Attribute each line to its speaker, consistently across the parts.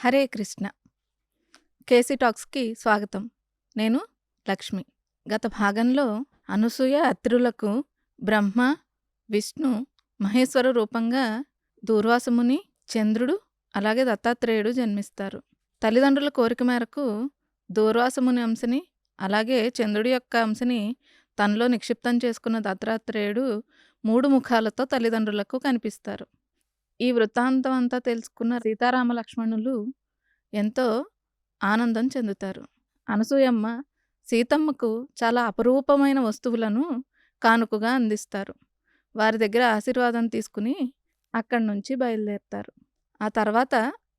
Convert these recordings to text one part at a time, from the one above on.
Speaker 1: Hare Krishna. KC టాక్స్‌కి స్వాగతం. నేను లక్ష్మి. గత భాగంలో అనసూయ అత్రులకు బ్రహ్మ, విష్ణు, మహేశ్వర రూపంగా దూర్వాసముని, చంద్రుడు అలాగే దత్తాత్రేయుడు జన్మిస్తారు. తల్లిదండ్రుల కోరిక మేరకు దూర్వాసముని అంశని అలాగే చంద్రుడి యొక్క అంశని తనలో నిక్షిప్తం చేసుకున్న దత్తాత్రేయుడు 3 ముఖాలతో తల్లిదండ్రులకు కనిపిస్తారు. ఈ వృత్తాంతం అంతా తెలుసుకున్న సీతారామ లక్ష్మణులు ఎంతో ఆనందం చెందుతారు. అనసూయమ్మ సీతమ్మకు చాలా అపరూపమైన వస్తువులను కానుకగా అందిస్తారు. వారి దగ్గర ఆశీర్వాదం తీసుకుని అక్కడి నుంచి బయలుదేరుతారు. ఆ తర్వాత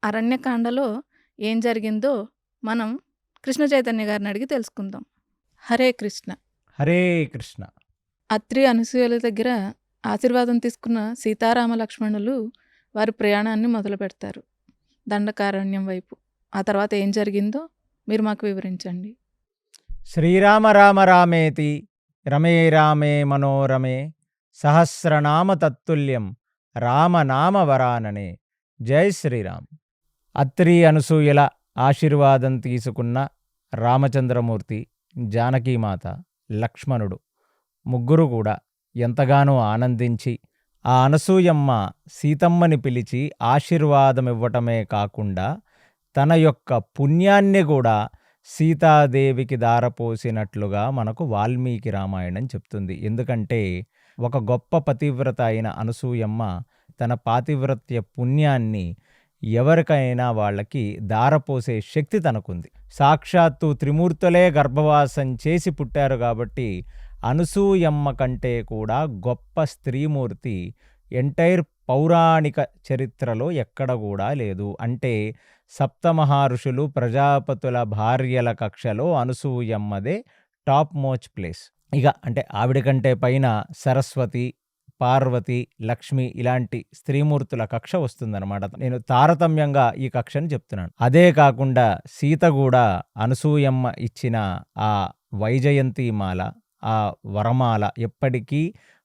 Speaker 1: అరణ్యకాండలో ఏం జరిగిందో మనం కృష్ణ చైతన్య గారిని అడిగి తెలుసుకుందాం. హరే కృష్ణ.
Speaker 2: హరే కృష్ణ.
Speaker 1: అత్రి అనసూయల దగ్గర ఆశీర్వాదం తీసుకున్న సీతారామ లక్ష్మణులు వారి ప్రయాణాన్ని మొదలు పెడతారు దండకారణ్యం వైపు. ఆ తర్వాత ఏం జరిగిందో మీరు మాకు వివరించండి.
Speaker 2: శ్రీరామ రామ రామేతి రమే రామే మనోరమే సహస్రనామ తత్తుల్యం రామనామ వరాననే. జై శ్రీరామ్. అత్రి అనసూయల ఆశీర్వాదం తీసుకున్న రామచంద్రమూర్తి, జానకీమాత, లక్ష్మణుడు ముగ్గురు కూడా ఎంతగానో ఆనందించి ఆ అనసూయమ్మ సీతమ్మని పిలిచి ఆశీర్వాదమివ్వటమే కాకుండా తన యొక్క పుణ్యాన్ని కూడా సీతాదేవికి దారపోసినట్లుగా మనకు వాల్మీకి రామాయణం చెప్తుంది. ఎందుకంటే ఒక గొప్ప పతివ్రత అయిన అనసూయమ్మ తన పాతివ్రత్య పుణ్యాన్ని ఎవరికైనా వాళ్ళకి దారపోసే శక్తి తనకుంది. సాక్షాత్తు త్రిమూర్తులే గర్భవాసం చేసి పుట్టారు కాబట్టి అనసూయమ్మ కంటే కూడా గొప్ప స్త్రీమూర్తి ఎంటైర్ పౌరాణిక చరిత్రలో ఎక్కడ కూడా లేదు. అంటే సప్తమహర్షులు ప్రజాపతుల భార్యల కక్షలో అనసూయమ్మదే టాప్ మోస్ట్ ప్లేస్. ఇక అంటే ఆవిడ కంటే పైన సరస్వతి, పార్వతి, లక్ష్మి ఇలాంటి స్త్రీమూర్తుల కక్ష వస్తుందన్నమాట. నేను తారతమ్యంగా ఈ కక్షని చెప్తున్నాను. అదే కాకుండా సీత కూడా అనసూయమ్మ ఇచ్చిన ఆ వైజయంతిమాల, ఆ వరమాల, ఎప్పటికీ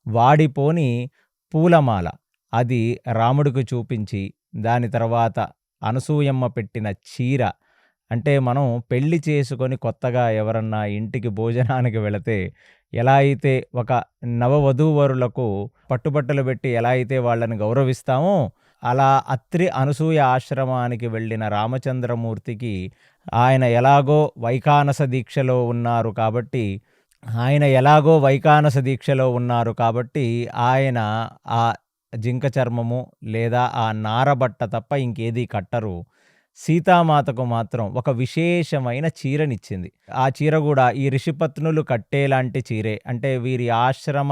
Speaker 2: వాడిపోని పూలమాల, అది రాముడికి చూపించి దాని తర్వాత అనసూయమ్మ పెట్టిన చీర. అంటే మనం పెళ్లి చేసుకొని కొత్తగా ఎవరన్నా ఇంటికి భోజనానికి వెళితే ఎలా అయితే ఒక నవవధూవరులకు పట్టుబట్టలు పెట్టి ఎలా అయితే వాళ్ళని గౌరవిస్తామో అలా అత్రి అనసూయ ఆశ్రమానికి వెళ్ళిన రామచంద్రమూర్తికి ఆయన ఎలాగో వైఖానస దీక్షలో ఉన్నారు కాబట్టి ఆయన ఆ జింక చర్మము లేదా ఆ నారబట్ట తప్ప ఇంకేదీ కట్టరు. సీతామాతకు మాత్రం ఒక విశేషమైన చీరనిచ్చింది. ఆ చీర కూడా ఈ ఋషిపత్నులు కట్టేలాంటి చీరే. అంటే వీరి ఆశ్రమ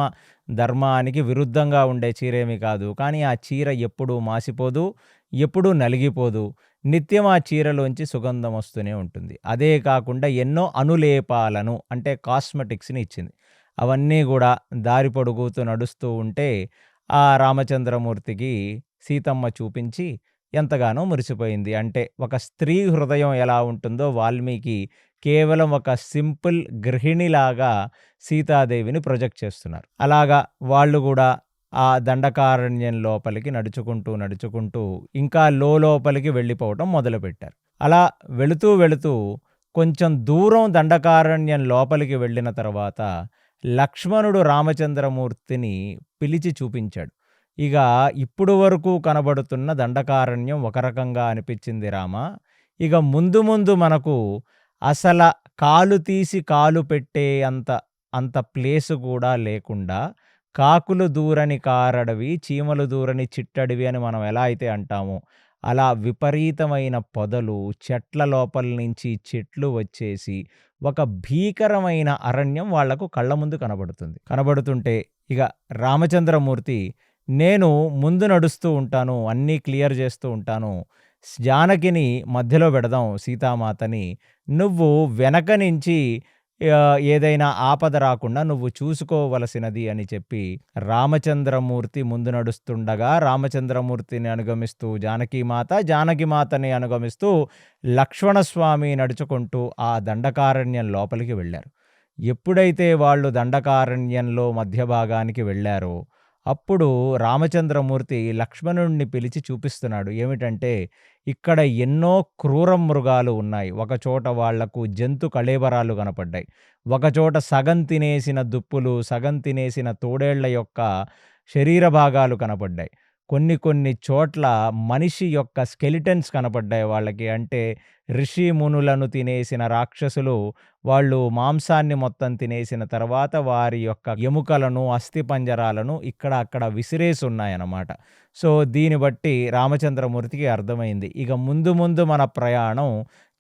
Speaker 2: ధర్మానికి విరుద్ధంగా ఉండే చీరేమీ కాదు. కానీ ఆ చీర ఎప్పుడూ మాసిపోదు, ఎప్పుడూ నలిగిపోదు. నిత్యం ఆ చీరలోంచి సుగంధం వస్తూనే ఉంటుంది. అదే కాకుండా ఎన్నో అనులేపాలను అంటే కాస్మెటిక్స్ని ఇచ్చింది. అవన్నీ కూడా దారి పొడుగుతూ నడుస్తూ ఉంటే ఆ రామచంద్రమూర్తికి సీతమ్మ చూపించి ఎంతగానో మురిసిపోయింది. అంటే ఒక స్త్రీ హృదయం ఎలా ఉంటుందో వాల్మీకి కేవలం ఒక సింపుల్ గృహిణిలాగా సీతాదేవిని ప్రొజెక్ట్ చేస్తున్నారు. అలాగా వాళ్ళు కూడా ఆ దండకారణ్యం లోపలికి నడుచుకుంటూ ఇంకా లోపలికి వెళ్ళిపోవటం మొదలుపెట్టారు. అలా వెళుతూ కొంచెం దూరం దండకారణ్యం లోపలికి వెళ్ళిన తర్వాత లక్ష్మణుడు రామచంద్రమూర్తిని పిలిచి చూపించాడు. ఇక ఇప్పుడు వరకు కనబడుతున్న దండకారణ్యం ఒక రకంగా అనిపించింది రామ. ఇక ముందు మనకు అసలు కాలు తీసి కాలు పెట్టే అంత ప్లేసు కూడా లేకుండా కాకులు దూరని కారడవి, చీమలు దూరని చిట్టడివి అని మనం ఎలా అయితే అంటామో అలా విపరీతమైన పొదలు, చెట్ల లోపల నుంచి చెట్లు వచ్చేసి ఒక భీకరమైన అరణ్యం వాళ్లకు కళ్ళ ముందు కనబడుతుంటే ఇక రామచంద్రమూర్తి, నేను ముందు నడుస్తూ ఉంటాను, అన్నీ క్లియర్ చేస్తూ ఉంటాను, జానకిని మధ్యలో పెడదాం సీతామాతని, నువ్వు వెనక నుంచి ఏదైనా ఆపద రాకుండా నువ్వు చూసుకోవలసినది అని చెప్పి రామచంద్రమూర్తి ముందు నడుస్తుండగా రామచంద్రమూర్తిని అనుగమిస్తూ జానకిమాతని అనుగమిస్తూ లక్ష్మణస్వామి నడుచుకుంటూ ఆ దండకారణ్యం లోపలికి వెళ్ళారు. ఎప్పుడైతే వాళ్ళు దండకారణ్యంలో మధ్య భాగానికి వెళ్ళారో అప్పుడు రామచంద్రమూర్తి లక్ష్మణుడిని పిలిచి చూపిస్తున్నాడు. ఏమిటంటే, ఇక్కడ ఎన్నో క్రూర మృగాలు ఉన్నాయి. ఒకచోట వాళ్లకు జంతు కళేబరాలు కనపడ్డాయి. ఒకచోట సగం తినేసిన దుప్పులు, సగం తినేసిన తోడేళ్ల యొక్క శరీర భాగాలు కనపడ్డాయి. కొన్ని కొన్ని చోట్ల మనిషి యొక్క స్కెలిటన్స్ కనపడ్డాయి వాళ్ళకి. అంటే ఋషి మునులను తినేసిన రాక్షసులు వాళ్ళు మాంసాన్ని మొత్తం తినేసిన తర్వాత వారి యొక్క ఎముకలను, అస్థిపంజరాలను ఇక్కడ అక్కడ విసిరేసి ఉన్నాయన్నమాట. సో, దీన్ని బట్టి రామచంద్రమూర్తికి అర్థమైంది. ఇక ముందు ముందు మన ప్రయాణం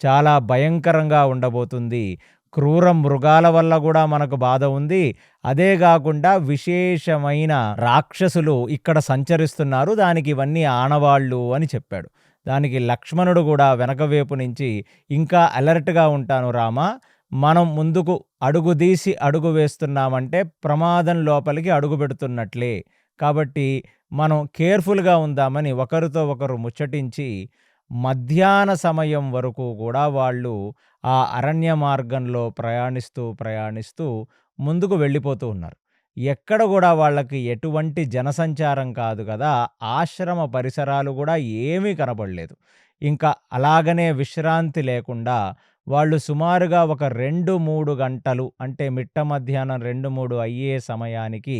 Speaker 2: చాలా భయంకరంగా ఉండబోతుంది. క్రూర మృగాల వల్ల గూడా మనకు బాధ ఉంది. అదే గాకుండా విశేషమైన రాక్షసులు ఇక్కడ సంచరిస్తున్నారు. దానికి ఇవన్నీ ఆనవాళ్ళు అని చెప్పాడు. దానికి లక్ష్మణుడు గూడా వెనక వైపు నుంచి ఇంకా అలర్ట్‌గా ఉంటాను రామా! మనం ముందుకు అడుగుదీసి అడుగు వేస్తున్నామంటే ప్రమాదం లోపలికి అడుగు పెడుతున్నట్లే. కాబట్టి మనం కేర్‌ఫుల్‌గా ఉందామని ఒకరితో ఒకరు ముచ్చటించి మధ్యాహ్న సమయం వరకు కూడా వాళ్ళు ఆ అరణ్య మార్గంలో ప్రయాణిస్తూ ముందుకు వెళ్ళిపోతూ ఉన్నారు. ఎక్కడ గూడా వాళ్ళకి ఎటువంటి జనసంచారం కాదు గదా! ఆశ్రమ పరిసరాలు గూడా ఏమీ కనపడలేదు. ఇంకా అలాగనే విశ్రాంతి లేకుండా వాళ్ళు సుమారుగా ఒక 2, 3 గంటలు అంటే మిట్ట మధ్యాహ్నం 2, 3 అయ్యే సమయానికి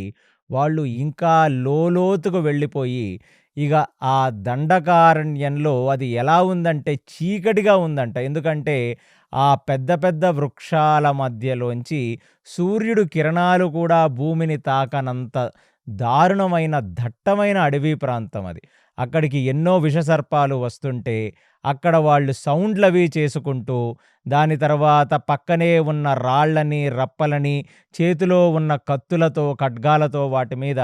Speaker 2: వాళ్ళు ఇంకా లోతుకు వెళ్ళిపోయి ఇక ఆ దండకారణ్యంలో అది ఎలా ఉందంటే చీకటిగా ఉందంట. ఎందుకంటే ఆ పెద్ద పెద్ద వృక్షాల మధ్యలోంచి సూర్యుడు కిరణాలు కూడా భూమిని తాకనంత దారుణమైన దట్టమైన అడవి ప్రాంతం అది. అక్కడికి ఎన్నో విషసర్పాలు వస్తుంటే అక్కడ వాళ్ళు సౌండ్లవి చేసుకుంటూ దాని తర్వాత పక్కనే ఉన్న రాళ్ళని, రప్పలని, చేతిలో ఉన్న కత్తులతో, ఖడ్గాలతో వాటి మీద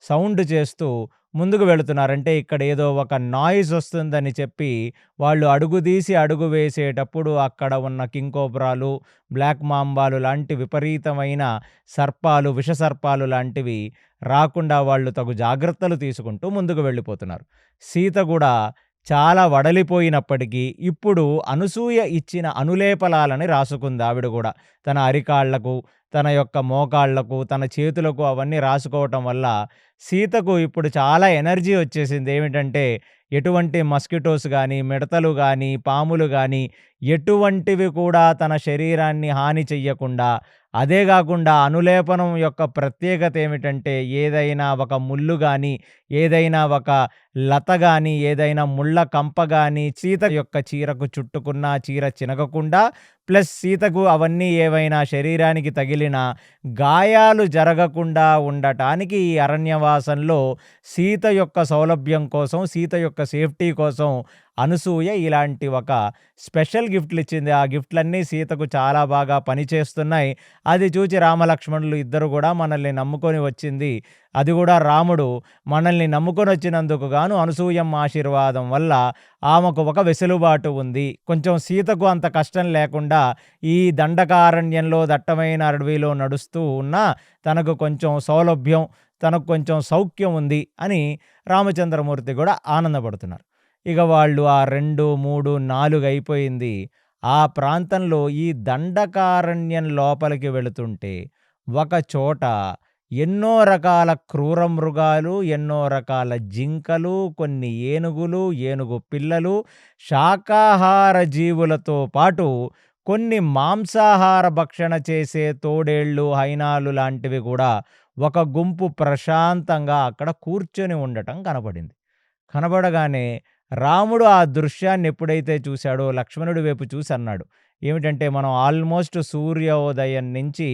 Speaker 2: సౌండ్ చేస్తూ ముందుకు వెళుతున్నారు. అంటే ఇక్కడ ఏదో ఒక నాయిస్ వస్తుందని చెప్పి వాళ్ళు అడుగుదీసి అడుగు వేసేటప్పుడు అక్కడ ఉన్న కింగ్‌కోబ్రాలు, బ్లాక్ మాంబాలు లాంటి విపరీతమైన సర్పాలు, విషసర్పాలు లాంటివి రాకుండా వాళ్ళు తగు జాగ్రత్తలు తీసుకుంటూ ముందుకు వెళ్ళిపోతున్నారు. సీత గూడా చాలా వడలిపోయినప్పటికీ ఇప్పుడు అనసూయ ఇచ్చిన అనులేపనాలని రాసుకుంది ఆవిడ గూడా. తన అరికాళ్లకు, తన యొక్క మోకాళ్లకు, తన చేతులకు అవన్నీ రాసుకోవటం వల్ల సీతకు ఇప్పుడు చాలా ఎనర్జీ వచ్చేసింది. ఏమిటంటే ఎటువంటి మస్కిటోస్ గానీ, మిడతలు గానీ, పాములు గానీ ఎటువంటివి కూడా తన శరీరాన్ని హాని చెయ్యకుండా, అదే గాకుండా అనులేపనం యొక్క ప్రత్యేకత ఏమిటంటే ఏదైనా ఒక ముల్లు గానీ, ఏదైనా ఒక లత గానీ, ఏదైనా ముళ్ళ కంప గానీ సీత యొక్క చీరకు చుట్టుకున్నా చీర చినగకుండా, ప్లస్ సీతకు అవన్నీ ఏవైనా శరీరానికి తగిలినా గాయాలు జరగకుండా ఉండటానికి ఈ అరణ్యవాసంలో సీత యొక్క సౌలభ్యం కోసం, సీత యొక్క సేఫ్టీ కోసం అనసూయ ఇలాంటి ఒక స్పెషల్ గిఫ్ట్లు ఇచ్చింది. ఆ గిఫ్ట్లన్నీ సీతకు చాలా బాగా పనిచేస్తున్నాయి. అది చూచి రామలక్ష్మణులు ఇద్దరు కూడా మనల్ని నమ్ముకొని వచ్చింది. అది కూడా రాముడు మనల్ని నమ్ముకొని వచ్చినందుకు గాను అనసూయమ్మ ఆశీర్వాదం వల్ల ఆమెకు ఒక వెసులుబాటు ఉంది. కొంచెం సీతకు అంత కష్టం లేకుండా ఈ దండకారణ్యంలో దట్టమైన అడవిలో నడుస్తూ ఉన్నా తనకు కొంచెం సౌలభ్యం, తనకు కొంచెం సౌఖ్యం ఉంది అని రామచంద్రమూర్తి కూడా ఆనందపడుతున్నారు. ఇక వాళ్ళు ఆ 2, 3, 4 అయిపోయింది. ఆ ప్రాంతంలో ఈ దండకారణ్యం లోపలికి వెళుతుంటే ఒక చోట ఎన్నో రకాల క్రూర మృగాలు, ఎన్నో రకాల జింకలు, కొన్ని ఏనుగులు, ఏనుగు పిల్లలు, శాకాహార జీవులతో పాటు కొన్ని మాంసాహార భక్షణ చేసే తోడేళ్ళు, హైనాలు లాంటివి కూడా ఒక గుంపు ప్రశాంతంగా అక్కడ కూర్చొని ఉండటం కనపడింది. కనబడగానే రాముడు ఆ దృశ్యాన్ని ఎప్పుడైతే చూశాడో లక్ష్మణుడి వైపు చూసి అన్నాడు. ఏమిటంటే మనం ఆల్మోస్ట్ సూర్యోదయం నుంచి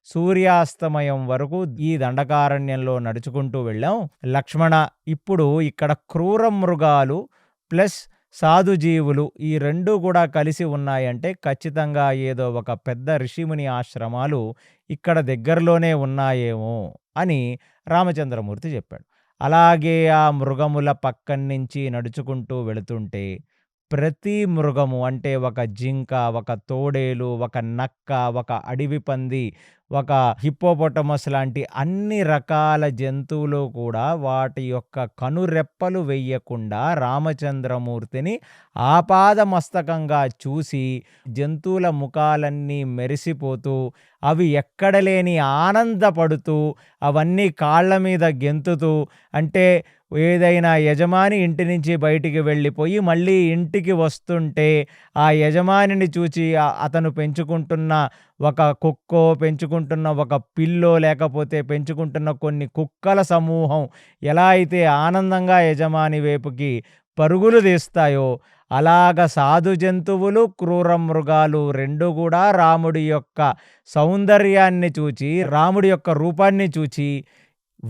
Speaker 2: సూర్యాస్తమయం వరకు ఈ దండకారణ్యంలో నడుచుకుంటూ వెళ్ళాం. లక్ష్మణ, ఇప్పుడు ఇక్కడ క్రూర మృగాలు ప్లస్ సాధుజీవులు ఈ 2 కూడా కలిసి ఉన్నాయంటే ఖచ్చితంగా ఏదో ఒక పెద్ద ఋషిముని ఆశ్రమాలు ఇక్కడ దగ్గరలోనే ఉన్నాయేమో అని రామచంద్రమూర్తి చెప్పాడు. అలాగే ఆ మృగముల పక్కన్నించి నడుచుకుంటూ వెళుతుంటే ప్రతి మృగము అంటే ఒక జింక, ఒక తోడేలు, ఒక నక్క, ఒక అడవి పంది, ఒక హిప్పోపొటమస్ లాంటి అన్ని రకాల జంతువులు కూడా వాటి యొక్క కనురెప్పలు వెయ్యకుండా రామచంద్రమూర్తిని ఆపాదమస్తకంగా చూసి జంతువుల ముఖాలన్నీ మెరిసిపోతూ అవి ఎక్కడ లేని ఆనందపడుతూ అవన్నీ కాళ్ళ మీద గెంతుతూ, అంటే ఏదైనా యజమాని ఇంటి నుంచి బయటికి వెళ్ళిపోయి మళ్ళీ ఇంటికి వస్తుంటే ఆ యజమానిని చూచి అతను పెంచుకుంటున్న ఒక కుక్కో, పెంచుకుంటున్న ఒక పిల్లో, లేకపోతే పెంచుకుంటున్న కొన్ని కుక్కల సమూహం ఎలా అయితే ఆనందంగా యజమాని వైపుకి పరుగులు తీస్తాయో, అలాగ సాధు జంతువులు, క్రూర మృగాలు రెండు కూడా రాముడి యొక్క సౌందర్యాన్ని చూచి, రాముడి యొక్క రూపాన్ని చూచి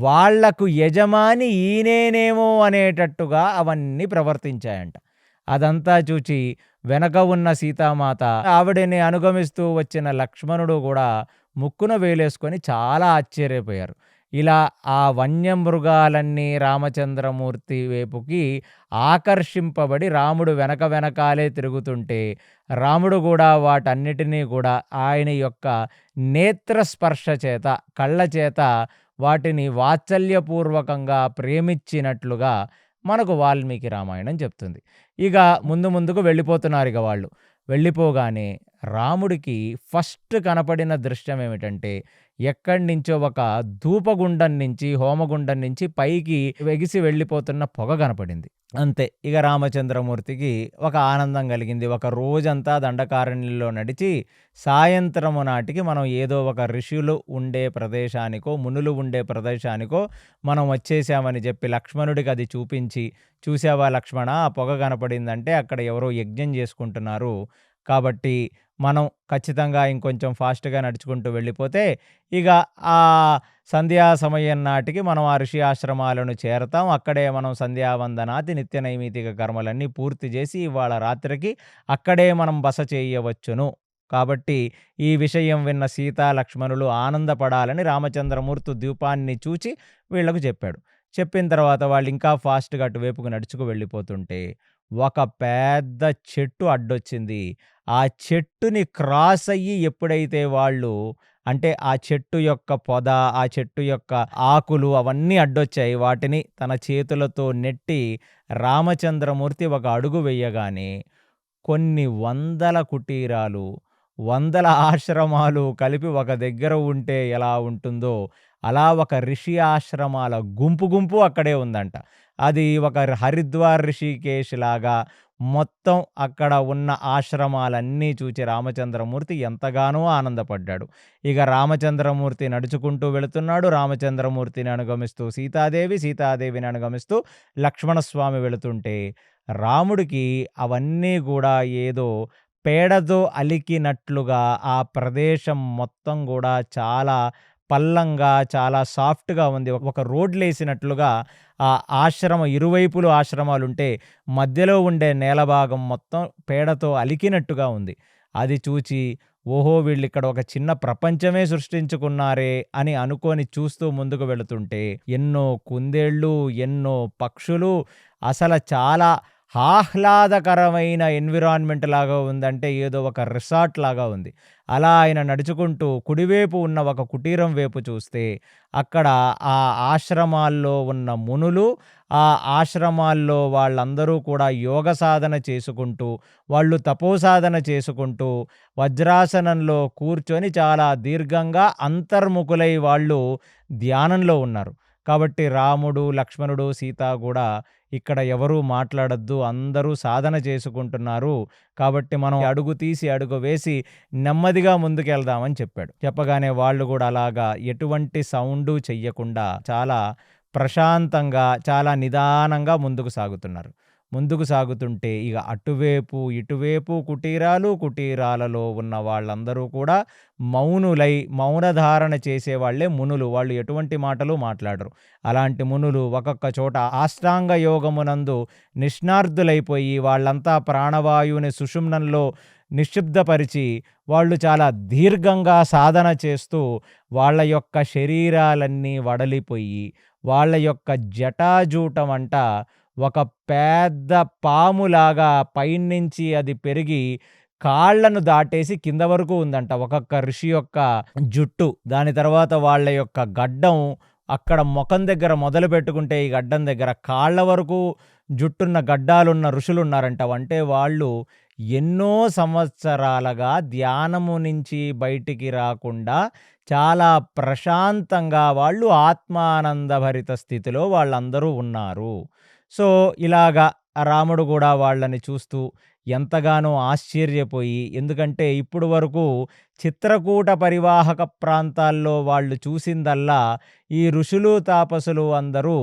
Speaker 2: వాళ్లకు యజమాని ఈయనేనేమో అనేటట్టుగా అవన్నీ ప్రవర్తించాయంట. అదంతా చూచి వెనక ఉన్న సీతామాత, ఆవిడని అనుగమిస్తూ వచ్చిన లక్ష్మణుడు కూడా ముక్కున వేలేసుకొని చాలా ఆశ్చర్యపోయారు. ఇలా ఆ వన్యమృగాలన్నీ రామచంద్రమూర్తి వైపుకి ఆకర్షింపబడి రాముడు వెనక వెనకాలే తిరుగుతుంటే రాముడు కూడా వాటన్నిటినీ కూడా ఆయన యొక్క నేత్రస్పర్శ చేత, కళ్ళ చేత వాటిని వాత్సల్యపూర్వకంగా ప్రేమించినట్లుగా మనకు వాల్మీకి రామాయణం చెప్తుంది. ఇక ముందుకు వెళ్ళిపోతున్నారు. వాళ్ళు వెళ్ళిపోగానే రాముడికి ఫస్ట్ కనపడిన దృశ్యం ఏమిటంటే, ఎక్కడి నుంచో ఒక ధూపగుండం నుంచి, హోమగుండం నుంచి పైకి ఎగిసి వెళ్ళిపోతున్న పొగ కనపడింది. అంతే, ఇక రామచంద్రమూర్తికి ఒక ఆనందం కలిగింది. ఒక రోజంతా దండకారణ్యంలో నడిచి సాయంత్రము నాటికి మనం ఏదో ఒక ఋషులు ఉండే ప్రదేశానికో, మునులు ఉండే ప్రదేశానికో మనం వచ్చేసామని చెప్పి లక్ష్మణుడికి అది చూపించి, చూసావా లక్ష్మణ, ఆ పొగ కనపడిందంటే అక్కడ ఎవరో యజ్ఞం చేసుకుంటున్నారు, కాబట్టి మనం ఖచ్చితంగా ఇంకొంచెం ఫాస్ట్గా నడుచుకుంటూ వెళ్ళిపోతే ఇక ఆ సంధ్యా సమయం నాటికి మనం ఆ ఋషి ఆశ్రమాలను చేరతాం. అక్కడే మనం సంధ్యావందనాది నిత్య నైమితిక కర్మలన్నీ పూర్తి చేసి ఇవాళ రాత్రికి అక్కడే మనం బస చేయవచ్చును. కాబట్టి ఈ విషయం విన్న సీతా లక్ష్మణులు ఆనందపడాలని రామచంద్రమూర్తి ద్వీపాన్ని చూచి వీళ్లకు చెప్పాడు. చెప్పిన తర్వాత వాళ్ళు ఇంకా ఫాస్ట్గా అటువైపుకు నడుచుకు వెళ్ళిపోతుంటే ఒక పెద్ద చెట్టు అడ్డొచ్చింది. ఆ చెట్టుని క్రాస్ అయ్యి ఎప్పుడైతే వాళ్ళు, అంటే ఆ చెట్టు యొక్క పొద, ఆ చెట్టు యొక్క ఆకులు అవన్నీ అడ్డొచ్చాయి, వాటిని తన చేతులతో నెట్టి రామచంద్రమూర్తి ఒక అడుగు వేయగానే కొన్ని వందల కుటీరాలు, వందల ఆశ్రమాలు కలిపి ఒక దగ్గర ఉంటే ఎలా ఉంటుందో అలా ఒక ఋషి ఆశ్రమాల గుంపు అక్కడే ఉందంట. అది ఒక హరిద్వార్, రిషికేశ్ లాగా మొత్తం అక్కడ ఉన్న ఆశ్రమాలన్నీ చూచి రామచంద్రమూర్తి ఎంతగానో ఆనందపడ్డాడు. ఇక రామచంద్రమూర్తి నడుచుకుంటూ వెళుతున్నాడు. రామచంద్రమూర్తిని అనుగమిస్తూ సీతాదేవి, సీతాదేవిని అనుగమిస్తూ లక్ష్మణస్వామి వెళుతుంటే రాముడికి అవన్నీ కూడా ఏదో పేడతో అలికినట్లుగా ఆ ప్రదేశం మొత్తం కూడా చాలా పల్లంగా, చాలా సాఫ్ట్గా ఉంది. ఒక రోడ్లేసినట్లుగా ఆ ఆశ్రమం ఇరువైపులు ఆశ్రమాలుంటే మధ్యలో ఉండే నేల భాగం మొత్తం పేడతో అలికినట్టుగా ఉంది. అది చూచి ఓహో, వీళ్ళిక్కడ ఒక చిన్న ప్రపంచమే సృష్టించుకున్నారే అని అనుకొని చూస్తూ ముందుకు వెళుతుంటే ఎన్నో కుందేళ్ళు, ఎన్నో పక్షులు, అసలు చాలా ఆహ్లాదకరమైన ఎన్విరాన్మెంట్ లాగా ఉందంటే ఏదో ఒక రిసార్ట్ లాగా ఉంది. అలా ఆయన నడుచుకుంటూ కుడివైపు ఉన్న ఒక కుటీరం వైపు చూస్తే అక్కడ ఆ ఆశ్రమాల్లో ఉన్న మునులు, ఆ ఆశ్రమాల్లో వాళ్ళందరూ కూడా యోగ సాధన చేసుకుంటూ, వాళ్ళు తపోసాధన చేసుకుంటూ వజ్రాసనంలో కూర్చొని చాలా దీర్ఘంగా అంతర్ముఖులై వాళ్ళు ధ్యానంలో ఉన్నారు. కాబట్టి రాముడు, లక్ష్మణుడు, సీత కూడా ఇక్కడ ఎవరూ మాట్లాడొద్దు, అందరూ సాధన చేసుకుంటున్నారు, కాబట్టి మనం అడుగు తీసి అడుగు వేసి నెమ్మదిగా ముందుకెళ్దామని చెప్పాడు. చెప్పగానే వాళ్ళు కూడా అలాగా ఎటువంటి సౌండు చెయ్యకుండా చాలా ప్రశాంతంగా, చాలా నిదానంగా ముందుకు సాగుతున్నారు. ముందుకు సాగుతుంటే ఇక అటువైపు ఇటువైపు కుటీరాలలో ఉన్న వాళ్ళందరూ కూడా మౌనులై మౌనధారణ చేసేవాళ్లే మునులు. వాళ్ళు ఎటువంటి మాటలు మాట్లాడరు. అలాంటి మునులు ఒక్కొక్క చోట అష్టాంగ యోగమునందు నిష్ణార్థులైపోయి వాళ్ళంతా ప్రాణవాయువుని సుషుమ్నంలో నిశ్శబ్దపరిచి వాళ్ళు చాలా దీర్ఘంగా సాధన చేస్తూ వాళ్ళ యొక్క శరీరాలన్నీ వడలిపోయి వాళ్ళ యొక్క జటాజూటమంట ఒక పెద్ద పాములాగా పైనుంచి అది పెరిగి కాళ్ళను దాటేసి కింద వరకు ఉందంట ఒక్కొక్క ఋషి యొక్క జుట్టు. దాని తర్వాత వాళ్ళ యొక్క గడ్డం అక్కడ మొఖం దగ్గర మొదలుపెట్టుకుంటే ఈ గడ్డం దగ్గర కాళ్ళ వరకు జుట్టున్న గడ్డాలున్న ఋషులున్నారంట. అంటే వాళ్ళు ఎన్నో సంవత్సరాలుగా ధ్యానము నుంచి బయటికి రాకుండా చాలా ప్రశాంతంగా వాళ్ళు ఆత్మానందభరిత స్థితిలో వాళ్ళందరూ ఉన్నారు. సో, ఇలాగా రాముడు గూడా వాళ్ళని చూస్తూ ఎంతగానో ఆశ్చర్యపోయి, ఎందుకంటే ఇప్పుడు వరకు చిత్రకూట పరివాహక ప్రాంతాల్లో వాళ్ళు చూసిందల్లా ఈ ఋషులు, తాపసులు అందరూ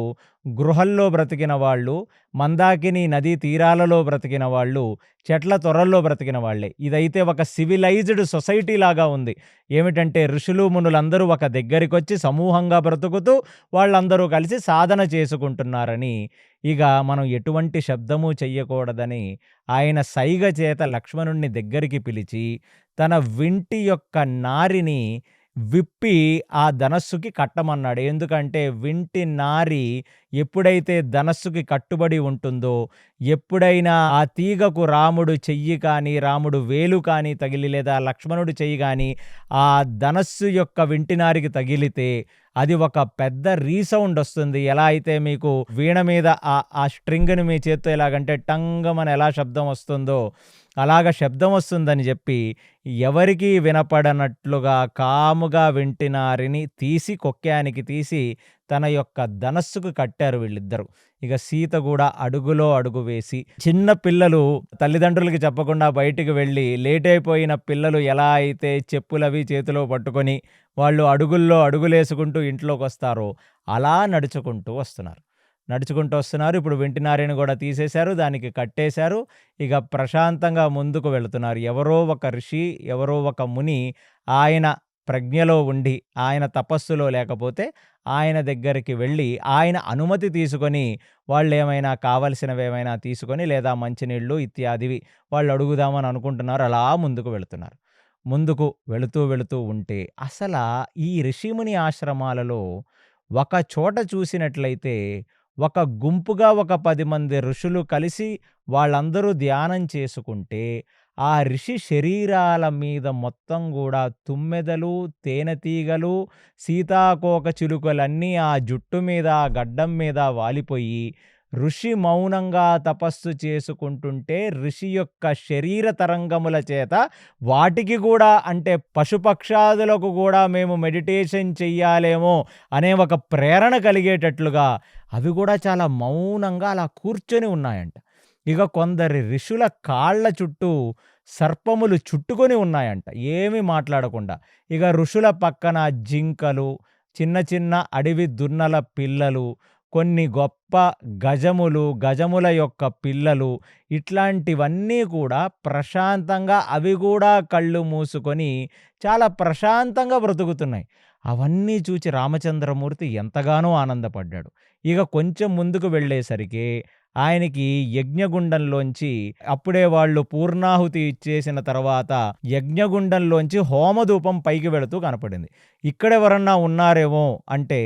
Speaker 2: గృహల్లో బ్రతికిన వాళ్ళు, మందాకిని నదీ తీరాలలో బ్రతికిన వాళ్ళు, చెట్ల తొర్రల్లో బ్రతికిన వాళ్ళే. ఇదైతే ఒక సివిలైజ్డ్ సొసైటీ లాగా ఉంది. ఏమిటంటే ఋషులు, మునులందరూ ఒక దగ్గరికొచ్చి సమూహంగా బ్రతుకుతూ వాళ్ళందరూ కలిసి సాధన చేసుకుంటున్నారని, ఇక మనం ఎటువంటి శబ్దము చెయ్యకూడదని ఆయన సైగ చేత లక్ష్మణుడిని దగ్గరికి పిలిచి, తన వింటి యొక్క నారిని విప్పి ఆ ధనస్సుకి కట్టమన్నాడు. ఎందుకంటే వింటి నారి ఎప్పుడైతే ధనస్సుకి కట్టుబడి ఉంటుందో, ఎప్పుడైనా ఆ తీగకు రాముడు చెయ్యి కానీ, రాముడు వేలు కానీ తగిలి, లేదా లక్ష్మణుడు చెయ్యి గాని ఆ ధనస్సు యొక్క వింటి నారికి తగిలితే అది ఒక పెద్ద రీసౌండ్ వస్తుంది. ఎలా అయితే మీకు వీణ మీద ఆ స్ట్రింగ్‌ని మీ చేత్తో ఎలాగంటే టంగమని ఎలా శబ్దం వస్తుందో, అలాగ శబ్దం వస్తుందని చెప్పి ఎవరికీ వినపడనట్లుగా కాముగా వింటినారిని తీసి కొక్కానికి తీసి తన యొక్క ధనస్సుకు కట్టారు వీళ్ళిద్దరూ. ఇక సీత కూడా అడుగులో అడుగు వేసి, చిన్న పిల్లలు తల్లిదండ్రులకి చెప్పకుండా బయటికి వెళ్ళి లేట్ అయిపోయిన పిల్లలు ఎలా అయితే చెప్పులవి చేతిలో పట్టుకొని వాళ్ళు అడుగుల్లో అడుగులేసుకుంటూ ఇంట్లోకొస్తారో అలా నడుచుకుంటూ వస్తున్నారు. ఇప్పుడు వింటినారిని కూడా తీసేశారు, దానికి కట్టేశారు. ఇక ప్రశాంతంగా ముందుకు వెళుతున్నారు. ఎవరో ఒక ఋషి, ఎవరో ఒక ముని ఆయన ప్రజ్ఞలో ఉండి, ఆయన తపస్సులో లేకపోతే ఆయన దగ్గరికి వెళ్ళి ఆయన అనుమతి తీసుకొని వాళ్ళేమైనా కావలసినవేమైనా తీసుకొని, లేదా మంచినీళ్ళు ఇత్యాదివి వాళ్ళు అడుగుదామని అనుకుంటున్నారు. అలా ముందుకు వెళుతున్నారు. ముందుకు వెళుతూ ఉంటే అసలా ఈ ఋషిముని ఆశ్రమాలలో ఒక చోట చూసినట్లయితే ఒక గుంపుగా ఒక 10 మంది ఋషులు కలిసి వాళ్ళందరూ ధ్యానం చేసుకుంటే, ఆ ఋషి శరీరాల మీద మొత్తం గూడా తుమ్మెదలు, తేనెటీగలు, సీతాకోక చిలుకలన్నీ ఆ జుట్టు మీద, ఆ గడ్డం మీద వాలిపోయి, ఋషి మౌనంగా తపస్సు చేసుకుంటుంటే ఋషి యొక్క శరీర తరంగముల చేత వాటికి కూడా, అంటే పశుపక్షాదులకు కూడా మేము మెడిటేషన్ చెయ్యాలేమో అనే ఒక ప్రేరణ కలిగేటట్లుగా అవి కూడా చాలా మౌనంగా అలా కూర్చొని ఉన్నాయంట. ఇక కొందరి ఋషుల కాళ్ళ చుట్టూ సర్పములు చుట్టుకొని ఉన్నాయంట, ఏమీ మాట్లాడకుండా. ఇక ఋషుల పక్కన జింకలు, చిన్న చిన్న అడవి దున్నల పిల్లలు, కొన్ని గొప్ప గజములు, గజముల యొక్క పిల్లలు, ఇట్లాంటివన్నీ కూడా ప్రశాంతంగా అవి కూడా కళ్ళు మూసుకొని చాలా ప్రశాంతంగా బ్రతుకుతున్నాయి. అవన్నీ చూచి రామచంద్రమూర్తి ఎంతగానో ఆనందపడ్డాడు. ఇక కొంచెం ముందుకు వెళ్ళేసరికి ఆయనకి యజ్ఞగుండంలోంచి, అప్పుడే వాళ్ళు పూర్ణాహుతి ఇచ్చేసిన తర్వాత యజ్ఞగుండంలోంచి హోమధూపం పైకి వెళుతూ కనపడింది. ఇక్కడెవరన్నా ఉన్నారేమో అంటే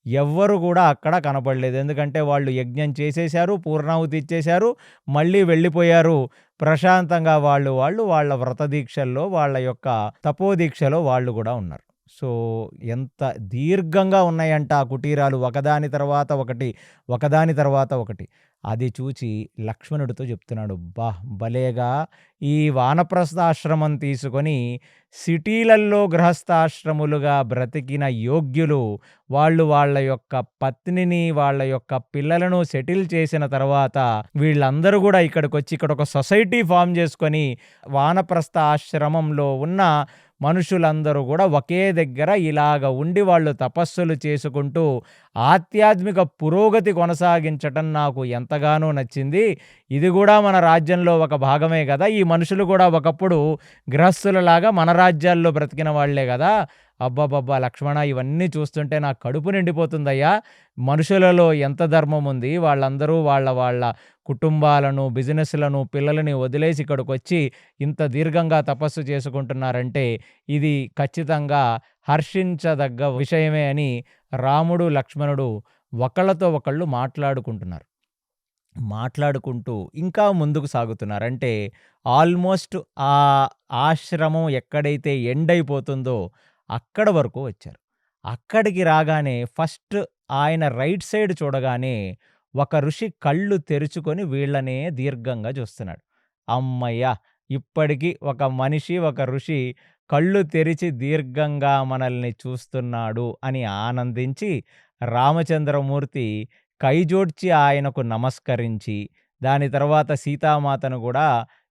Speaker 2: ఎవ్వరు కూడా అక్కడ కనపడలేదు. ఎందుకంటే వాళ్ళు యజ్ఞం చేసేశారు, పూర్ణాహుతి ఇచ్చేశారు, మళ్ళీ వెళ్ళిపోయారు. ప్రశాంతంగా వాళ్ళు వాళ్ళ వ్రత దీక్షల్లో, వాళ్ళ యొక్క తపోదీక్షలో వాళ్ళు కూడా ఉన్నారు. సో, ఎంత దీర్ఘంగా ఉన్నాయంట ఆ కుటీరాలు, ఒకదాని తర్వాత ఒకటి, ఒకదాని తర్వాత ఒకటి. అది చూచి లక్ష్మణుడితో చెప్తున్నాడు, భలేగా ఈ వానప్రస్థాశ్రమం తీసుకొని సిటీలల్లో గృహస్థాశ్రములుగా బ్రతికిన యోగ్యులు, వాళ్ళు వాళ్ళ యొక్క పత్నిని, వాళ్ళ యొక్క పిల్లలను సెటిల్ చేసిన తర్వాత వీళ్ళందరూ కూడా ఇక్కడికొచ్చి ఇక్కడ ఒక సొసైటీ ఫామ్ చేసుకొని వానప్రస్థ ఆశ్రమంలో ఉన్న మనుషులందరూ కూడా ఒకే దగ్గర ఇలాగ ఉండి వాళ్ళు తపస్సులు చేసుకుంటూ ఆధ్యాత్మిక పురోగతి కొనసాగించటం నాకు ఎంతగానో నచ్చింది. ఇది కూడా మన రాజ్యంలో ఒక భాగమే కదా. ఈ మనుషులు కూడా ఒకప్పుడు గృహస్థులలాగా మన రాజ్యాల్లో బ్రతికిన వాళ్లే కదా. అబ్బబ్బబ్బా లక్ష్మణ, ఇవన్నీ చూస్తుంటే నాకు కడుపు నిండిపోతుందయ్యా. మనుషులలో ఎంత ధర్మం ఉంది. వాళ్ళందరూ వాళ్ళ కుటుంబాలను, బిజినెస్లను, పిల్లలని వదిలేసి ఇక్కడికొచ్చి ఇంత దీర్ఘంగా తపస్సు చేసుకుంటున్నారంటే ఇది ఖచ్చితంగా హర్షించదగ్గ విషయమే అని రాముడు, లక్ష్మణుడు ఒకళ్ళతో ఒకళ్ళు మాట్లాడుకుంటున్నారు. మాట్లాడుకుంటూ ఇంకా ముందుకు సాగుతున్నారు. అంటే ఆల్మోస్ట్ ఆ ఆశ్రమం ఎక్కడైతే ఎండ్ అయిపోతుందో అక్కడ వరకు వచ్చారు. అక్కడికి రాగానే ఫస్ట్ ఆయన రైట్ సైడ్ చూడగానే ఒక ఋషి కళ్ళు తెరుచుకొని వీళ్ళనే దీర్ఘంగా చూస్తున్నాడు. హమ్మయ్య! ఇప్పటికి ఒక మనిషి, ఒక ఋషి కళ్ళు తెరిచి దీర్ఘంగా మనల్ని చూస్తున్నాడు అని ఆనందించి రామచంద్రమూర్తి కైజోడ్చి ఆయనకు నమస్కరించి, దాని తర్వాత సీతామాతను గూడా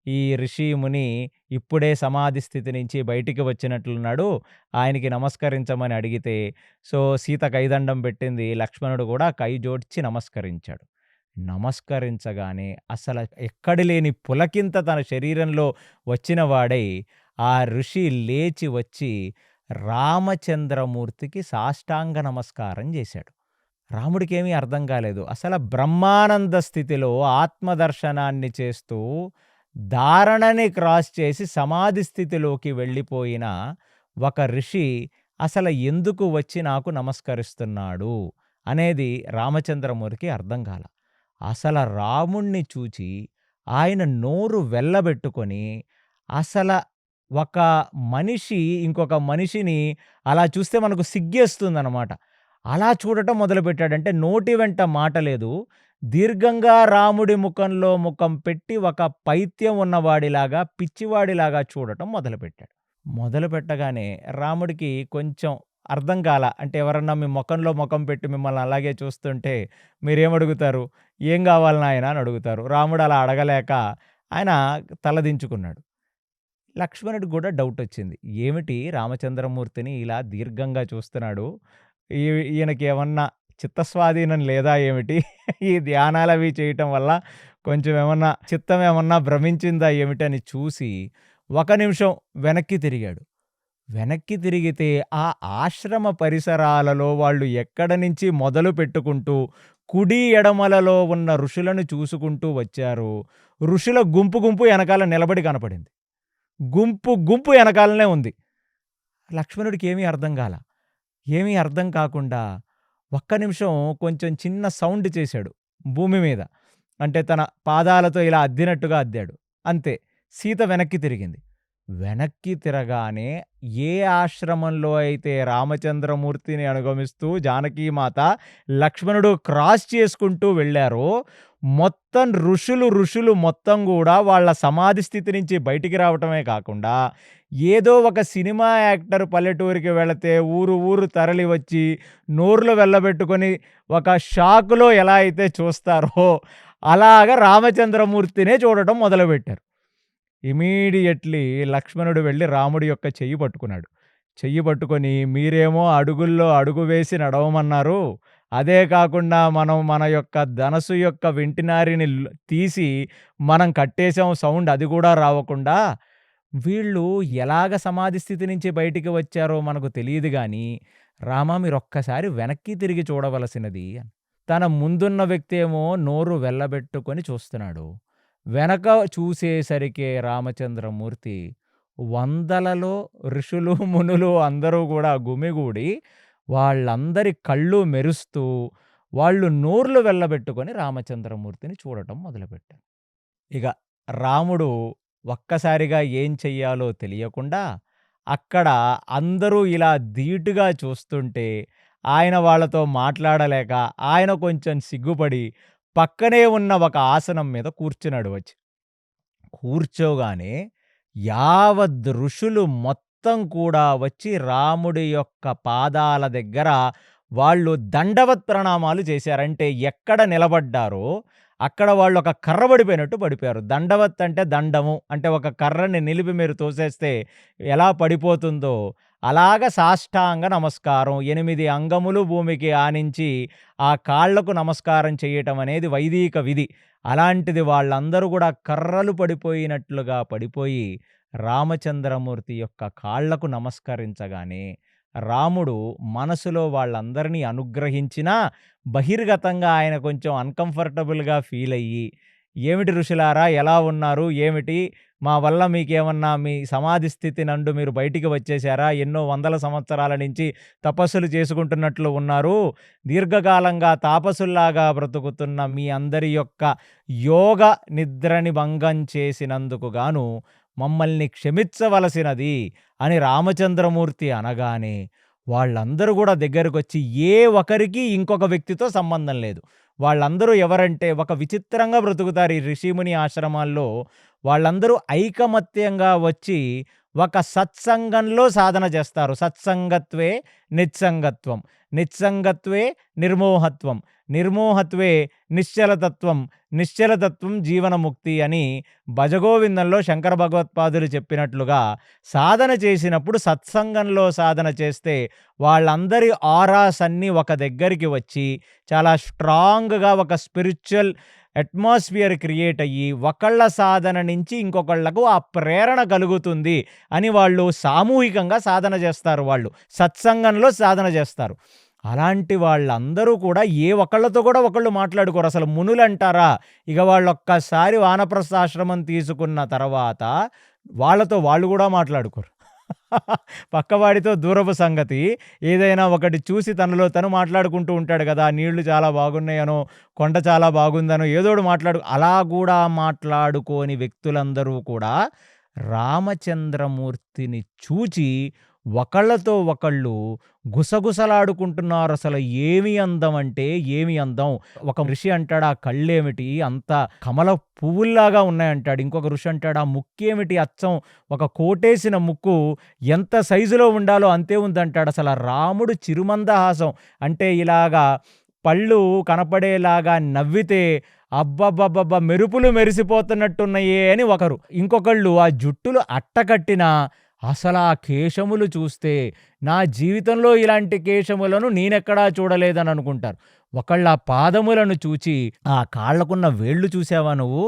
Speaker 2: ఈ ఋషి, ముని ఇప్పుడే సమాధి స్థితి నుంచి బయటికి వచ్చినట్లున్నాడు. ఆయనకి నమస్కరించమని అడిగితే, సో, సీత కైదండం పెట్టింది. లక్ష్మణుడు గూడా కైజోడ్చి నమస్కరించాడు. నమస్కరించగానే అసల ఎక్కడ లేని పులకింత తన శరీరంలో వచ్చిన వాడై, ఆ ఋషి లేచి వచ్చి రామచంద్రమూర్తికి సాష్టాంగ నమస్కారం జేశాడు. రాముడికేమీ అర్థం కాలేదు. అసల బ్రహ్మానంద స్థితిలో ఆత్మదర్శనాన్ని చేస్తూ, ధారణని క్రాస్ చేసి సమాధి స్థితిలోకి వెళ్ళిపోయిన ఒక ఋషి అసలు ఎందుకు వచ్చి నాకు నమస్కరిస్తున్నాడు అనేది రామచంద్రమూర్తికి అర్థం కాల. అసల రాముణ్ణి చూచి ఆయన నోరు వెళ్ళబెట్టుకొని అసల ఒక మనిషి ఇంకొక మనిషిని అలా చూస్తే మనకు సిగ్గేస్తుందనమాట. అలా చూడటం మొదలుపెట్టాడు. అంటే నోటి వెంట మాట లేదు. దీర్ఘంగా రాముడి ముఖంలో ముఖం పెట్టి ఒక పైత్యం ఉన్నవాడిలాగా, పిచ్చివాడిలాగా చూడటం మొదలుపెట్టాడు. మొదలుపెట్టగానే రాముడికి కొంచెం అర్థం కాల. అంటే ఎవరన్నా మీ ముఖంలో ముఖం పెట్టి మిమ్మల్ని అలాగే చూస్తుంటే మీరేమడుగుతారు? "ఏం కావాలి నాయనా" అని అడుగుతారు. రాముడు అలా అడగలేక ఆయన తలదించుకున్నాడు. లక్ష్మణుడికి కూడా డౌటొచ్చింది. ఏమిటి రామచంద్రమూర్తిని ఇలా దీర్ఘంగా చూస్తున్నాడు? ఈ ఈయనకేమన్నా చిత్తస్వాధీనం లేదా ఏమిటి? ఈ ధ్యానాలవి చేయటం వల్ల కొంచెం ఏమన్నా చిత్తం ఏమన్నా భ్రమించిందా ఏమిటి అని చూసి, ఒక నిమిషం వెనక్కి తిరిగాడు. వెనక్కి తిరిగితే ఆ ఆశ్రమ పరిసరాలలో వాళ్ళు ఎక్కడ నుంచి మొదలు పెట్టుకుంటూ, కుడి ఎడమలలో ఉన్న ఋషులను చూసుకుంటూ వచ్చారో, ఋషుల గుంపు గుంపు ఎనకాల నిలబడి కనపడింది. గుంపు గుంపు ఎనకాలనే ఉంది. లక్ష్మణుడికి ఏమీ అర్థం కాల. ఏమీ అర్థం కాకుండా ఒక్క నిమిషం కొంచెం చిన్న సౌండ్ చేశాడు భూమి మీద. అంటే తన పాదాలతో ఇలా అద్దినట్టుగా అద్దాడు. అంతే. సీత వెనక్కి తిరిగింది. వెనక్కి తిరగానే ఏ ఆశ్రమంలో అయితే రామచంద్రమూర్తిని అనుగమిస్తూ జానకీమాత, లక్ష్మణుడు క్రాస్ చేసుకుంటూ వెళ్ళారో, మొత్తం ఋషులు మొత్తం గూడా వాళ్ళ సమాధి స్థితి నుంచి బయటికి రావటమే కాకుండా, ఏదో ఒక సినిమా యాక్టర్ పల్లెటూరికి వెళితే ఊరు తరలి వచ్చి నోర్లు వెళ్ళబెట్టుకొని ఒక షాకులో ఎలా అయితే చూస్తారో అలాగా రామచంద్రమూర్తినే చూడటం మొదలుపెట్టారు. ఇమ్మీడియేట్‌లీ లక్ష్మణుడు వెళ్లి రాముడి యొక్క చెయ్యి పట్టుకున్నాడు. చెయ్యి పట్టుకొని, మీరేమో అడుగుల్లో అడుగు వేసి నడవమన్నారు. అదే కాకుండా మనం మన యొక్క ధనస్సు యొక్క వెంటినారిని తీసి మనం కట్టేసాం, సౌండ్ అది కూడా రావకుండా. వీళ్ళు ఎలాగ సమాధి స్థితి నుంచి బయటికి వచ్చారో మనకు తెలీదు గానీ, రామా మీరొక్కసారి వెనక్కి తిరిగి చూడవలసినది అని. తన ముందున్న వ్యక్తేమో నోరు వెళ్ళబెట్టుకొని చూస్తున్నాడు. వెనక చూసేసరికే రామచంద్రమూర్తి వందలలో ఋషులు, మునులు అందరూ గూడా గుమిగూడి వాళ్ళందరి కళ్ళు మెరుస్తూ, వాళ్ళు నోర్లు వెళ్ళబెట్టుకొని రామచంద్రమూర్తిని చూడటం మొదలుపెట్టారు. ఇక రాముడు ఒక్కసారిగా ఏం చెయ్యాలో తెలియకుండా అక్కడ అందరూ ఇలా ధీటుగా చూస్తుంటే ఆయన వాళ్ళతో మాట్లాడలేక ఆయన కొంచెం సిగ్గుపడి పక్కనే ఉన్న ఒక ఆసనం మీద కూర్చున్నాడు వచ్చి. కూర్చోగానే యావద్ ఋషులు మొత్తం కూడా వచ్చి రాముడి యొక్క పాదాల దగ్గర వాళ్ళు దండవత్ ప్రణామాలు చేశారు. అంటే ఎక్కడ నిలబడ్డారో అక్కడ వాళ్ళు ఒక కర్ర పడిపోయినట్టు పడిపోయారు. దండవత్ అంటే దండము. అంటే ఒక కర్రని నిలిపి మీరు తోసేస్తే ఎలా పడిపోతుందో అలాగ సాష్టాంగ నమస్కారం. 8 అంగములు భూమికి ఆనించి ఆ కాళ్లకు నమస్కారం చేయటం అనేది వైదిక విధి. అలాంటిది వాళ్ళందరూ కూడా కర్రలు పడిపోయినట్లుగా పడిపోయి రామచంద్రమూర్తి యొక్క కాళ్లకు నమస్కరించగానే రాముడు మనసులో వాళ్ళందరినీ అనుగ్రహించినా బహిర్గతంగా ఆయన కొంచెం అన్‌కంఫర్టబుల్‌గా ఫీల్ అయ్యి, "ఏమిటి ఋషులారా ఎలా ఉన్నారు? ఏమిటి మా వల్ల మీకేమన్నా మీ సమాధి స్థితి నందు మీరు బయటికి వచ్చేసారా? ఎన్నో వందల సంవత్సరాల నుంచి తపస్సులు చేసుకుంటున్నట్లు ఉన్నారు. దీర్ఘకాలంగా తాపసుల్లాగా బ్రతుకుతున్న మీ అందరి యొక్క యోగ నిద్రని భంగం చేసినందుకు గాను మమ్మల్ని క్షమించవలసినది అని రామచంద్రమూర్తి అనగానే వాళ్ళందరూ కూడా దగ్గరకొచ్చి ఏ ఒక్కరికి ఇంకొక వ్యక్తితో సంబంధం లేదు. వాళ్ళందరూ ఎవరంటే ఒక విచిత్రంగా బ్రతుకుతారు ఈ ఋషిముని ఆశ్రమాల్లో. వాళ్ళందరూ ఐకమత్యంగా వచ్చి ఒక సత్సంగంలో సాధన చేస్తారు. సత్సంగత్వే నిస్సంగత్వం, నిస్సంగత్వే నిర్మోహత్వం, నిర్మోహత్వే నిశ్చలతత్వం, నిశ్చలతత్వం జీవనముక్తి అని భజగోవిందంలో శంకర భగవత్పాదులు చెప్పినట్లుగా సాధన చేసినప్పుడు సత్సంగంలో సాధన చేస్తే వాళ్ళందరి ఆరాస్ అన్నీ ఒక దగ్గరికి వచ్చి చాలా స్ట్రాంగ్‌గా ఒక స్పిరిచ్యువల్ అట్మాస్ఫియర్ క్రియేట్ అయ్యి ఒకళ్ళ సాధన నుంచి ఇంకొకళ్ళకు ఆ ప్రేరణ కలుగుతుంది అని వాళ్ళు సామూహికంగా సాధన చేస్తారు. వాళ్ళు సత్సంగంలో సాధన చేస్తారు. అలాంటి వాళ్ళందరూ కూడా ఏ ఒక్కళ్ళతో కూడా ఒకళ్ళు మాట్లాడుకోరు. అసలు మునులంటారా? ఇక వాళ్ళొక్కసారి వానప్రస్థాశ్రమం తీసుకున్న తర్వాత వాళ్ళతో వాళ్ళు కూడా మాట్లాడుకోరు. పక్కవాడితో దూరపు సంగతి. ఏదైనా ఒకటి చూసి తనలో తను మాట్లాడుకుంటూ ఉంటాడు కదా! నీళ్లు చాలా బాగున్నాయనో, కొండ చాలా బాగుందనో ఏదోటి అలా కూడా మాట్లాడుకోని వ్యక్తులందరూ కూడా రామచంద్రమూర్తిని చూచి ఒకళ్ళతో ఒకళ్ళు గుసగుసలాడుకుంటున్నారు. అసలు ఏమి అందం అంటే ఏమి అందం. ఒక ఋషి అంటాడు, ఆ కళ్ళేమిటి అంత కమల పువ్వుల్లాగా ఉన్నాయంటాడు. ఇంకొక ఋషి అంటాడు, ఆ ముక్కేమిటి అచ్చం ఒక కోటేసిన ముక్కు ఎంత సైజులో ఉండాలో అంతే ఉందంటాడు. అసలు ఆ రాముడు చిరుమందహాసం అంటే ఇలాగా పళ్ళు కనపడేలాగా నవ్వితే అబ్బబ్బబ్బబ్బ మెరుపులు మెరిసిపోతున్నట్టున్నాయే అని ఒకరు. ఇంకొకళ్ళు ఆ జుట్టులు అట్టకట్టిన అసలు ఆ కేశములు చూస్తే నా జీవితంలో ఇలాంటి కేశములను నేనెక్కడా చూడలేదని అనుకుంటారు. ఒకళ్ళ ఆ పాదములను చూచి ఆ కాళ్ళకున్న వేళ్ళు చూసావా నువ్వు?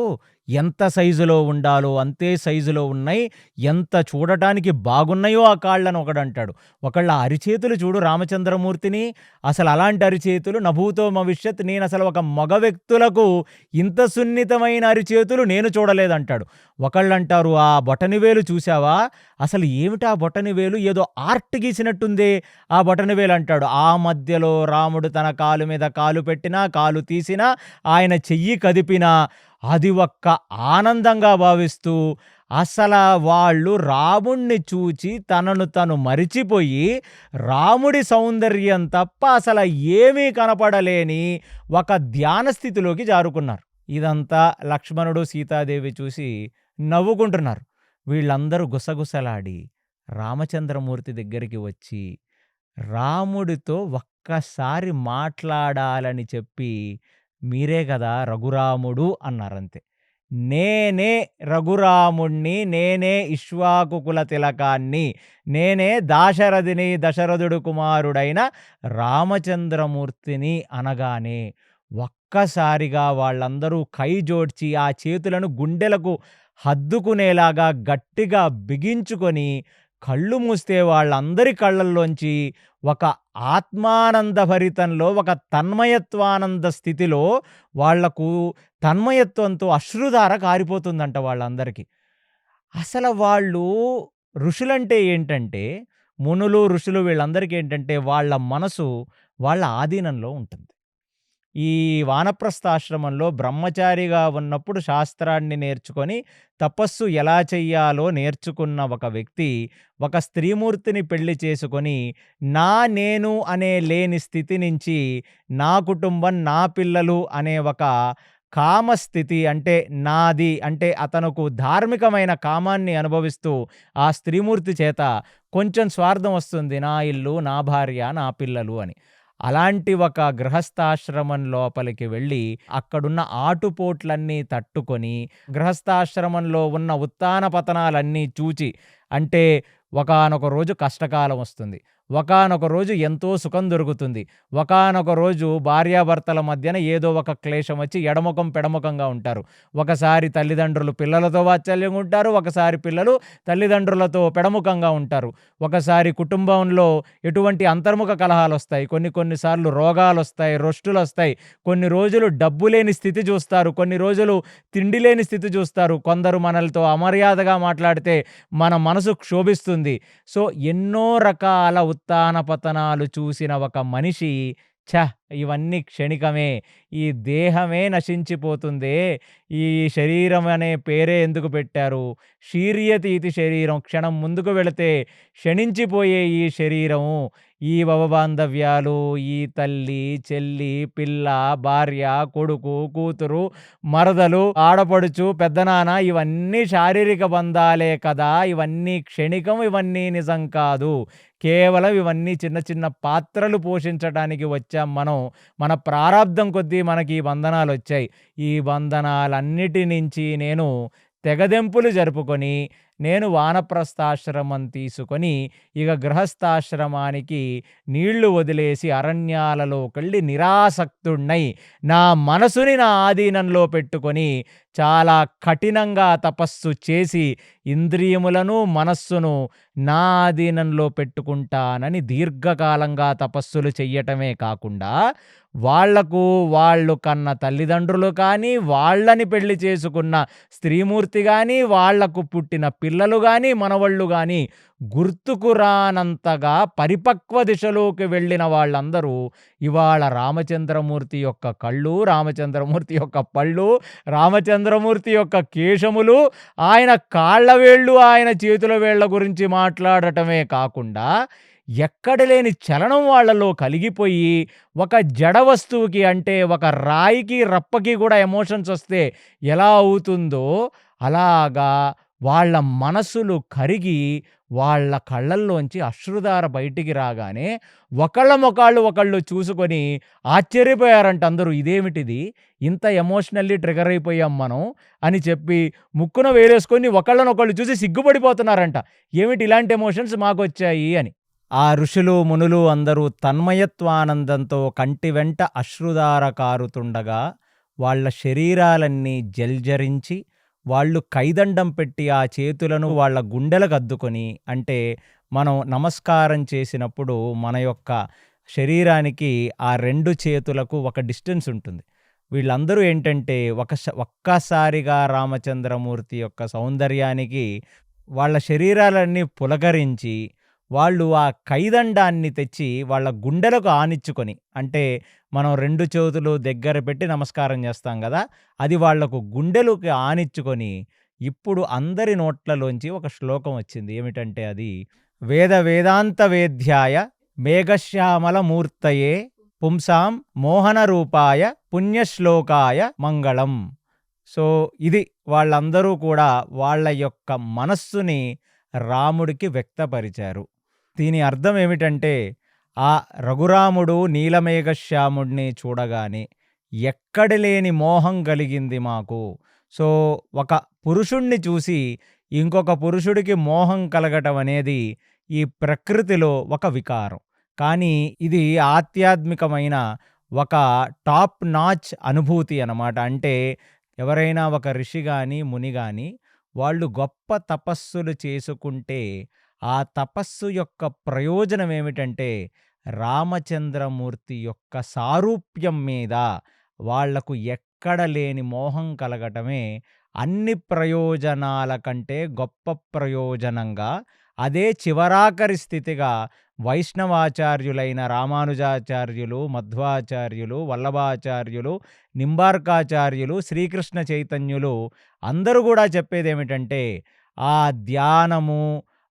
Speaker 2: ఎంత సైజులో ఉండాలో అంతే సైజులో ఉన్నాయి. ఎంత చూడటానికి బాగున్నాయో ఆ కాళ్ళని ఒకడంటాడు. ఒకళ్ళ అరిచేతులు చూడు రామచంద్రమూర్తిని. అసలు అలాంటి అరిచేతులు నభూతో భవిష్యత్ నేనసలు ఒక మగ వ్యక్తులకు ఇంత సున్నితమైన అరిచేతులు నేను చూడలేదంటాడు. ఒకళ్ళంటారు, ఆ బొటనవేలు చూసావా? అసలు ఏమిటా బొటనవేలు? ఏదో ఆర్ట్ గీసినట్టుందే ఆ బొటనవేలు అంటాడు. ఆ మధ్యలో రాముడు తన కాలు మీద కాలు పెట్టినా, కాలు తీసినా, ఆయన చెయ్యి కదిపినా అది ఒక్క ఆనందంగా భావిస్తూ అసలు వాళ్ళు రాముణ్ణి చూచి తనను తను మరిచిపోయి రాముడి సౌందర్యం తప్ప అసలు ఏమీ కనపడలేని ఒక ధ్యాన స్థితిలోకి జారుకున్నారు. ఇదంతా లక్ష్మణుడు సీతాదేవి చూసి నవ్వుకుంటున్నారు. వీళ్ళందరూ గుసగుసలాడి రామచంద్రమూర్తి దగ్గరికి వచ్చి రాముడితో ఒక్కసారి మాట్లాడాలని చెప్పి మీరే కదా రఘురాముడు అన్నారంతే. నేనే రఘురాముణ్ణి, నేనే ఇక్ష్వాకుకుల తిలకాన్ని, నేనే దాశరథిని, దశరథుడు కుమారుడైన రామచంద్రమూర్తిని అనగానే ఒక్కసారిగా వాళ్ళందరూ కై జోడ్చి ఆ చేతులను గుండెలకు హద్దుకునేలాగా గట్టిగా బిగించుకొని కళ్ళు మూస్తే వాళ్ళందరి కళ్ళల్లోంచి ఒక ఆత్మానందభరితంలో ఒక తన్మయత్వానంద స్థితిలో వాళ్లకు తన్మయత్వంతో అశ్రుధార కారిపోతుందంట వాళ్ళందరికీ. అసలు వాళ్ళు ఋషులంటే ఏంటంటే మునులు, ఋషులు వీళ్ళందరికీ ఏంటంటే వాళ్ళ మనసు వాళ్ళ ఆధీనంలో ఉంటుంది. ఈ వానప్రస్థాశ్రమంలో బ్రహ్మచారిగా ఉన్నప్పుడు శాస్త్రాన్ని నేర్చుకొని తపస్సు ఎలా చెయ్యాలో నేర్చుకున్న ఒక వ్యక్తి ఒక స్త్రీమూర్తిని పెళ్లి చేసుకొని నేను అనే లేని స్థితి నుంచి నా కుటుంబం, నా పిల్లలు అనే ఒక కామస్థితి అంటే నాది అంటే అతనుకు ధార్మికమైన కామాన్ని అనుభవిస్తూ ఆ స్త్రీమూర్తి చేత కొంచెం స్వార్థం వస్తుంది. నా ఇల్లు, నా భార్య, నా పిల్లలు అని. అలాంటి ఒక గృహస్థాశ్రమం లోపలికి వెళ్ళి అక్కడున్న ఆటుపోట్లన్నీ తట్టుకొని గృహస్థాశ్రమంలో ఉన్న ఉత్థాన పతనాలన్నీ చూచి అంటే ఒకానొక రోజు కష్టకాలం వస్తుంది. ఒకానొక రోజు ఎంతో సుఖం దొరుకుతుంది. ఒకానొక రోజు భార్యాభర్తల మధ్యన ఏదో ఒక క్లేశం వచ్చి ఎడముఖం, పెడముఖంగా ఉంటారు. ఒకసారి తల్లిదండ్రులు పిల్లలతో వాత్సల్యంగా ఉంటారు. ఒకసారి పిల్లలు తల్లిదండ్రులతో పెడముఖంగా ఉంటారు. ఒకసారి కుటుంబంలో ఎటువంటి అంతర్ముఖ కలహాలొస్తాయి. కొన్ని సార్లు రోగాలొస్తాయి, రొష్టులొస్తాయి. కొన్ని రోజులు డబ్బు లేని స్థితి చూస్తారు. కొన్ని రోజులు తిండి లేని స్థితి చూస్తారు. కొందరు మనలతో అమర్యాదగా మాట్లాడితే మన మనసు క్షోభిస్తుంది. సో, ఎన్నో రకాల ఉత్థాన పతనాలు చూసిన ఒక మనిషి ఇవన్నీ క్షణికమే. ఈ దేహమే నశించిపోతుందే. ఈ శరీరం అనే పేరే ఎందుకు పెట్టారు? శీర్యతి ఇతి శరీరం. క్షణం ముందుకు వెళితే క్షణించిపోయే ఈ శరీరము, ఈ భవబాంధవ్యాలు, ఈ తల్లి, చెల్లి, పిల్ల, భార్య, కొడుకు, కూతురు, మరదలు, ఆడపడుచు, పెద్దనాన్న ఇవన్నీ శారీరక బంధాలే కదా! ఇవన్నీ క్షణికం. ఇవన్నీ నిజం కాదు. కేవలం ఇవన్నీ చిన్న చిన్న పాత్రలు పోషించటానికి వచ్చాం మనం. మన ప్రారాబ్ధం కొద్దీ మనకి ఈ బంధనాలొచ్చాయి. ఈ బంధనాలన్నిటి నుంచి నేను తెగదెంపులు జరుపుకొని, నేను వానప్రస్థాశ్రమం తీసుకొని, ఇక గృహస్థాశ్రమానికి నీళ్లు వదిలేసి అరణ్యాలలోకెళ్ళి నిరాసక్తుడినై, నా మనసుని నా ఆధీనంలో పెట్టుకొని, చాలా కఠినంగా తపస్సు చేసి, ఇంద్రియములను, మనస్సును నా ఆధీనంలో పెట్టుకుంటానని దీర్ఘకాలంగా తపస్సులు చెయ్యటమే కాకుండా, వాళ్ళు కన్న తల్లిదండ్రులు కానీ, వాళ్ళని పెళ్లి చేసుకున్న స్త్రీమూర్తి గానీ, వాళ్లకు పుట్టిన పిల్లలు గానీ, మనవళ్ళు గానీ గుర్తుకు రానంతగా పరిపక్వ దిశలోకి వెళ్ళిన వాళ్ళందరూ ఇవాళ రామచంద్రమూర్తి యొక్క కళ్ళు, రామచంద్రమూర్తి యొక్క పళ్ళు, రామచంద్రమూర్తి యొక్క కేశములు, ఆయన కాళ్ళ వేళ్ళు, ఆయన చేతుల వేళ్ల గురించి మాట్లాడటమే కాకుండా, ఎక్కడ లేని చలనం వాళ్ళలో కలిగిపోయి, ఒక జడ వస్తువుకి అంటే ఒక రాయికి, రప్పకి కూడా ఎమోషన్స్ వస్తే ఎలా అవుతుందో అలాగా వాళ్ళ మనసులు కరిగి, వాళ్ళ కళ్ళల్లోంచి అశ్రుధార బయటికి రాగానే ఒకళ్ళ మొఖాళ్ళు ఒకళ్ళు చూసుకొని ఆశ్చర్యపోయారంట అందరూ. ఇదేమిటిది? ఇంత ఎమోషనల్లీ ట్రిగర్ అయిపోయాం మనం అని చెప్పి ముక్కున వేలేసుకొని ఒకళ్ళనొకళ్ళు చూసి సిగ్గుపడిపోతున్నారంట. ఏమిటి ఇలాంటి ఎమోషన్స్ మాకొచ్చాయి అని. ఆ ఋషులు, మునులు అందరూ తన్మయత్వానందంతో కంటి వెంట అశ్రుధార కారుతుండగా, వాళ్ళ శరీరాలన్నీ జల్జరించి, వాళ్ళు కైదండం పెట్టి ఆ చేతులను వాళ్ళ గుండెలకద్దుకొని, అంటే మనం నమస్కారం చేసినప్పుడు మన యొక్క శరీరానికి ఆ 2 చేతులకు ఒక డిస్టెన్స్ ఉంటుంది. వీళ్ళందరూ ఏంటంటే ఒక్కసారిగా రామచంద్రమూర్తి యొక్క సౌందర్యానికి వాళ్ళ శరీరాలన్నీ పులకరించి, వాళ్ళు ఆ కైదండాన్ని తెచ్చి వాళ్ళ గుండెలకు ఆనిచ్చుకొని, అంటే మనం 2 చేతులు దగ్గర పెట్టి నమస్కారం చేస్తాం కదా! అది వాళ్లకు గుండెలకు ఆనిచ్చుకొని, ఇప్పుడు అందరి నోట్లలోంచి ఒక శ్లోకం వచ్చింది. ఏమిటంటే అది వేద వేదాంత వేద్యాయ మేఘశ్యామల మూర్తయే పుంసాం మోహన రూపాయ పుణ్యశ్లోకాయ మంగళం. సో, ఇది వాళ్ళందరూ కూడా వాళ్ళ యొక్క మనస్సుని రాముడికి వ్యక్తపరిచారు. దీని అర్థం ఏమిటంటే, ఆ రఘురాముడు నీలమేఘశ్యాముడిని చూడగానే ఎక్కడ లేని మోహం కలిగింది మాకు. సో, ఒక పురుషుణ్ణి చూసి ఇంకొక పురుషుడికి మోహం కలగటం అనేది ఈ ప్రకృతిలో ఒక వికారం. కానీ ఇది ఆధ్యాత్మికమైన ఒక టాప్ నాచ్ అనుభూతి అన్నమాట. అంటే ఎవరైనా ఒక ఋషి గాని, ముని గాని వాళ్ళు గొప్ప తపస్సులు చేసుకుంటే, ఆ తపస్సు యొక్క ప్రయోజనం ఏమిటంటే, రామచంద్రమూర్తి యొక్క సారూప్యం మీద వాళ్లకు ఎక్కడ లేని మోహం కలగటమే అన్ని ప్రయోజనాల కంటే గొప్ప ప్రయోజనంగా, అదే చివరాఖరి స్థితిగా వైష్ణవాచార్యులైన రామానుజాచార్యులు, మధ్వాచార్యులు, వల్లభాచార్యులు, నింబార్కాచార్యులు, శ్రీకృష్ణ చైతన్యులు అందరూ కూడా చెప్పేదేమిటంటే, ఆ ధ్యానము,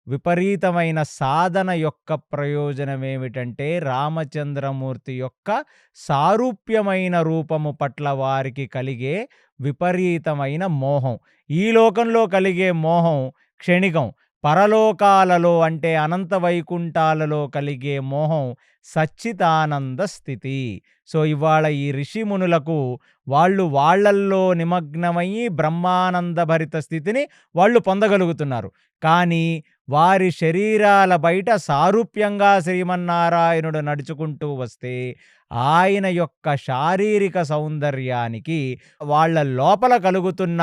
Speaker 2: విపరీతమైన సాధన యొక్క ప్రయోజనమేమిటంటే, రామచంద్రమూర్తి యొక్క సారూప్యమైన రూపము పట్ల వారికి కలిగే విపరీతమైన మోహం. ఈ లోకంలో కలిగే మోహం క్షణికం. పరలోకాలలో అంటే అనంత వైకుంఠాలలో కలిగే మోహం సచ్చిదానంద స్థితి. సో, ఇవాళ ఈ ఋషిమునులకు వాళ్ళల్లో నిమగ్నమయ్యి బ్రహ్మానంద భరిత స్థితిని వాళ్ళు పొందగలుగుతున్నారు. కానీ వారి శరీరాల బయట సారూప్యంగా శ్రీమన్నారాయణుడు నడుచుకుంటూ వస్తే ఆయన యొక్క శారీరక సౌందర్యానికి వాళ్ళ లోపల కలుగుతున్న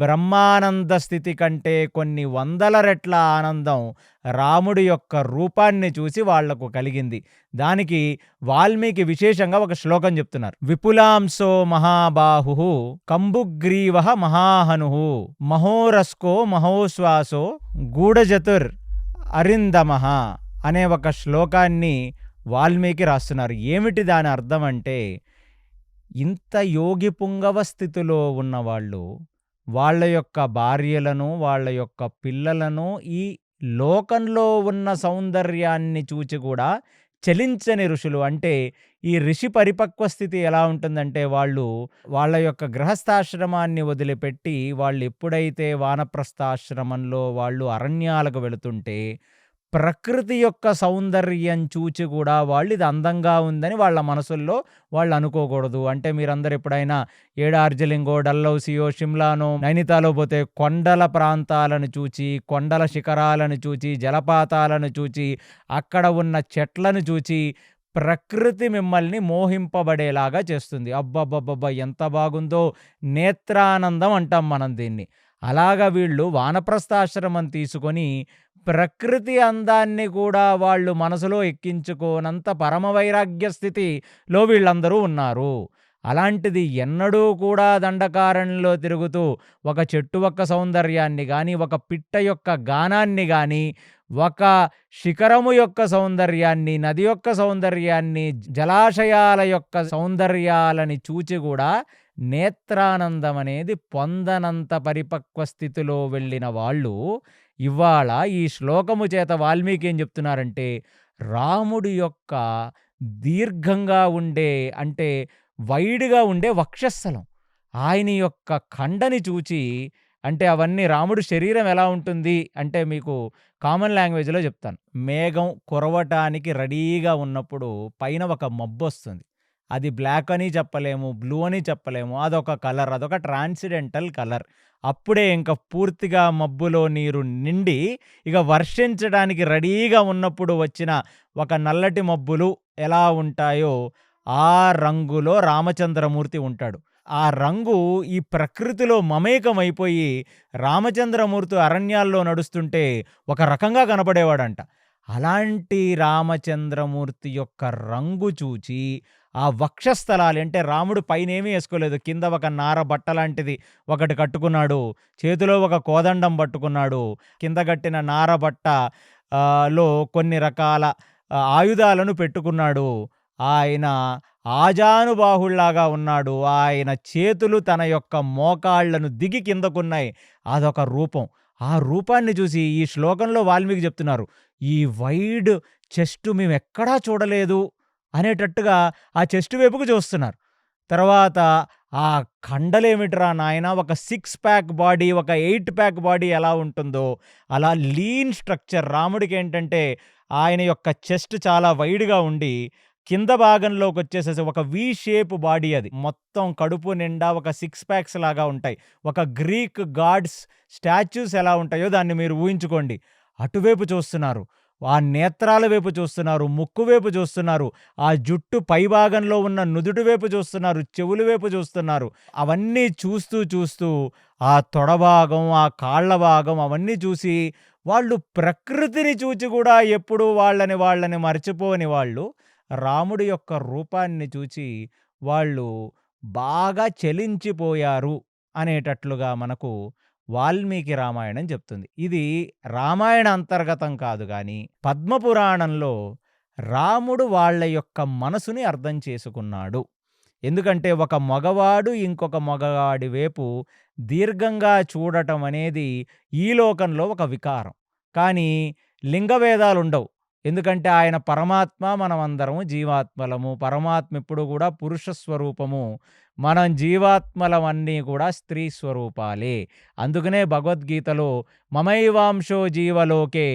Speaker 2: బ్రహ్మానంద స్థితి కంటే కొన్ని వందల రెట్ల ఆనందం రాముడి యొక్క రూపాన్ని చూసి వాళ్లకు కలిగింది. దానికి వాల్మీకి విశేషంగా ఒక శ్లోకం చెప్తున్నారు. విపులాంశో మహాబాహు కంబుగ్రీవ మహాహను మహోరస్కో మహోశ్వాసో గూఢజతుర్ అరిందమః అనే ఒక శ్లోకాన్ని వాల్మీకి రాస్తున్నారు. ఏమిటి దాని అర్థం అంటే, ఇంత యోగి పుంగవ స్థితిలో ఉన్నవాళ్ళు వాళ్ళ యొక్క భార్యలను, వాళ్ళ యొక్క పిల్లలను ఈ లోకంలో ఉన్న సౌందర్యాన్ని చూచి కూడా చలించని ఋషులు. అంటే ఈ ఋషి పరిపక్వ స్థితి ఎలా ఉంటుందంటే, వాళ్ళు వాళ్ళ యొక్క గృహస్థాశ్రమాన్ని వదిలిపెట్టి వాళ్ళు ఎప్పుడైతే వానప్రస్థాశ్రమంలో వాళ్ళు అరణ్యాలకు వెళుతుంటే ప్రకృతి యొక్క సౌందర్యం చూచి కూడా వాళ్ళు ఇది అందంగా ఉందని వాళ్ళ మనసుల్లో వాళ్ళు అనుకోకూడదు. అంటే మీరందరూ ఎప్పుడైనా ఏడార్జిలింగో, డల్లౌసియో, షిమ్లానో, నైనితాలో పోతే కొండల ప్రాంతాలను చూచి, కొండల శిఖరాలను చూచి, జలపాతాలను చూచి, అక్కడ ఉన్న చెట్లను చూచి ప్రకృతి మిమ్మల్ని మోహింపబడేలాగా చేస్తుంది. అబ్బబ్బబ్బబ్బా ఎంత బాగుందో, నేత్రానందం అంటాం మనం దీన్ని. అలాగా వీళ్ళు వానప్రస్థాశ్రమం తీసుకొని ప్రకృతి అందాన్ని కూడా వాళ్ళు మనసులో ఎక్కించుకోనంత పరమ వైరాగ్య స్థితిలో వీళ్ళందరూ ఉన్నారు. అలాంటిది ఎన్నడూ కూడా దండకారణ్యంలో తిరుగుతూ ఒక చెట్టు యొక్క సౌందర్యాన్ని కానీ, ఒక పిట్ట యొక్క గానాన్ని కానీ, ఒక శిఖరము యొక్క సౌందర్యాన్ని, నది యొక్క సౌందర్యాన్ని, జలాశయాల యొక్క సౌందర్యాలని చూచి కూడా నేత్రానందం అనేది పొందనంత పరిపక్వ స్థితిలో వెళ్ళిన వాళ్ళు ఇవాళ ఈ శ్లోకము చేత వాల్మీకి ఏం చెప్తున్నారంటే, రాముడి యొక్క దీర్ఘంగా ఉండే, అంటే వైడ్గా ఉండే వక్షస్థలం, ఆయన యొక్క ఖండని చూచి, అంటే అవన్నీ రాముడి శరీరం ఎలా ఉంటుంది అంటే మీకు కామన్ లాంగ్వేజ్లో చెప్తాను. మేఘం కురవటానికి రెడీగా ఉన్నప్పుడు పైన ఒక మబ్బు వస్తుంది. అది బ్లాక్ అని చెప్పలేము, బ్లూ అని చెప్పలేము. అదొక కలర్, అదొక ట్రాన్సిడెంటల్ కలర్. అప్పుడే ఇంక పూర్తిగా మబ్బులో నీరు నిండి ఇక వర్షించడానికి రెడీగా ఉన్నప్పుడు వచ్చిన ఒక నల్లటి మబ్బులు ఎలా ఉంటాయో ఆ రంగులో రామచంద్రమూర్తి ఉంటాడు. ఆ రంగు ఈ ప్రకృతిలో మమేకమైపోయి రామచంద్రమూర్తి అరణ్యాల్లో నడుస్తుంటే ఒక రకంగా కనపడేవాడంట. అలాంటి రామచంద్రమూర్తి యొక్క రంగు చూచి ఆ వక్షస్థలాలు, అంటే రాముడు పైనేమీ వేసుకోలేదు, కింద ఒక నార బట్ట లాంటిది ఒకటి కట్టుకున్నాడు, చేతిలో ఒక కోదండం పట్టుకున్నాడు, కింద కట్టిన నార బట్ట లో కొన్ని రకాల ఆయుధాలను పెట్టుకున్నాడు. ఆయన ఆజానుబాహుళ్లాగా ఉన్నాడు. ఆయన చేతులు తన యొక్క మోకాళ్లను దిగి కిందకున్నాయి. అదొక రూపం. ఆ రూపాన్ని చూసి ఈ శ్లోకంలో వాల్మీకి చెప్తున్నారు, ఈ వైడ్ చెస్ట్ మేము ఎక్కడా చూడలేదు అనేటట్టుగా ఆ చెస్ట్ వైపుకు చూస్తున్నారు. తర్వాత ఆ కండలేమిట్రా నాయన, ఒక 6 ప్యాక్ బాడీ, ఒక 8 ప్యాక్ బాడీ ఎలా ఉంటుందో అలా లీన్ స్ట్రక్చర్. రాముడికి ఏంటంటే ఆయన యొక్క చెస్ట్ చాలా వైడ్గా ఉండి కింద భాగంలోకి వచ్చేసేసి ఒక వి షేప్ బాడీ, అది మొత్తం కడుపు నిండా ఒక 6 ప్యాక్స్ లాగా ఉంటాయి. ఒక గ్రీక్ గాడ్స్ స్టాచ్యూస్ ఎలా ఉంటాయో దాన్ని మీరు ఊహించుకోండి. అటువైపు చూస్తున్నారు, ఆ నేత్రాల వైపు చూస్తున్నారు, ముక్కు వైపు చూస్తున్నారు, ఆ జుట్టు పైభాగంలో ఉన్న నుదుటి వైపు చూస్తున్నారు, చెవుల వైపు చూస్తున్నారు. అవన్నీ చూస్తూ చూస్తూ ఆ తొడభాగం, ఆ కాళ్ళ భాగం అవన్నీ చూసి వాళ్ళు ప్రకృతిని చూచి కూడా ఎప్పుడూ వాళ్ళని మర్చిపోని వాళ్ళు రాముడి యొక్క రూపాన్ని చూచి వాళ్ళు బాగా చలించిపోయారు అనేటట్లుగా మనకు వాల్మీకి రామాయణం చెప్తుంది. ఇది రామాయణ అంతర్గతం కాదు కానీ పద్మపురాణంలో రాముడు వాళ్ళ యొక్క మనసుని అర్థం చేసుకున్నాడు. ఎందుకంటే ఒక మగవాడు ఇంకొక మగవాడి వైపు దీర్ఘంగా చూడటం అనేది ఈ లోకంలో ఒక వికారం. కానీ లింగభేదాలు ఉండవు. ఎందుకంటే ఆయన పరమాత్మ, మనమందరము జీవాత్మలము. పరమాత్మ ఎప్పుడు కూడా పురుష స్వరూపము, మనం జీవాత్మలమన్నీ కూడా స్త్రీ స్వరూపాలే. అందుకనే భగవద్గీతలో మమైవాంశో జీవలోకే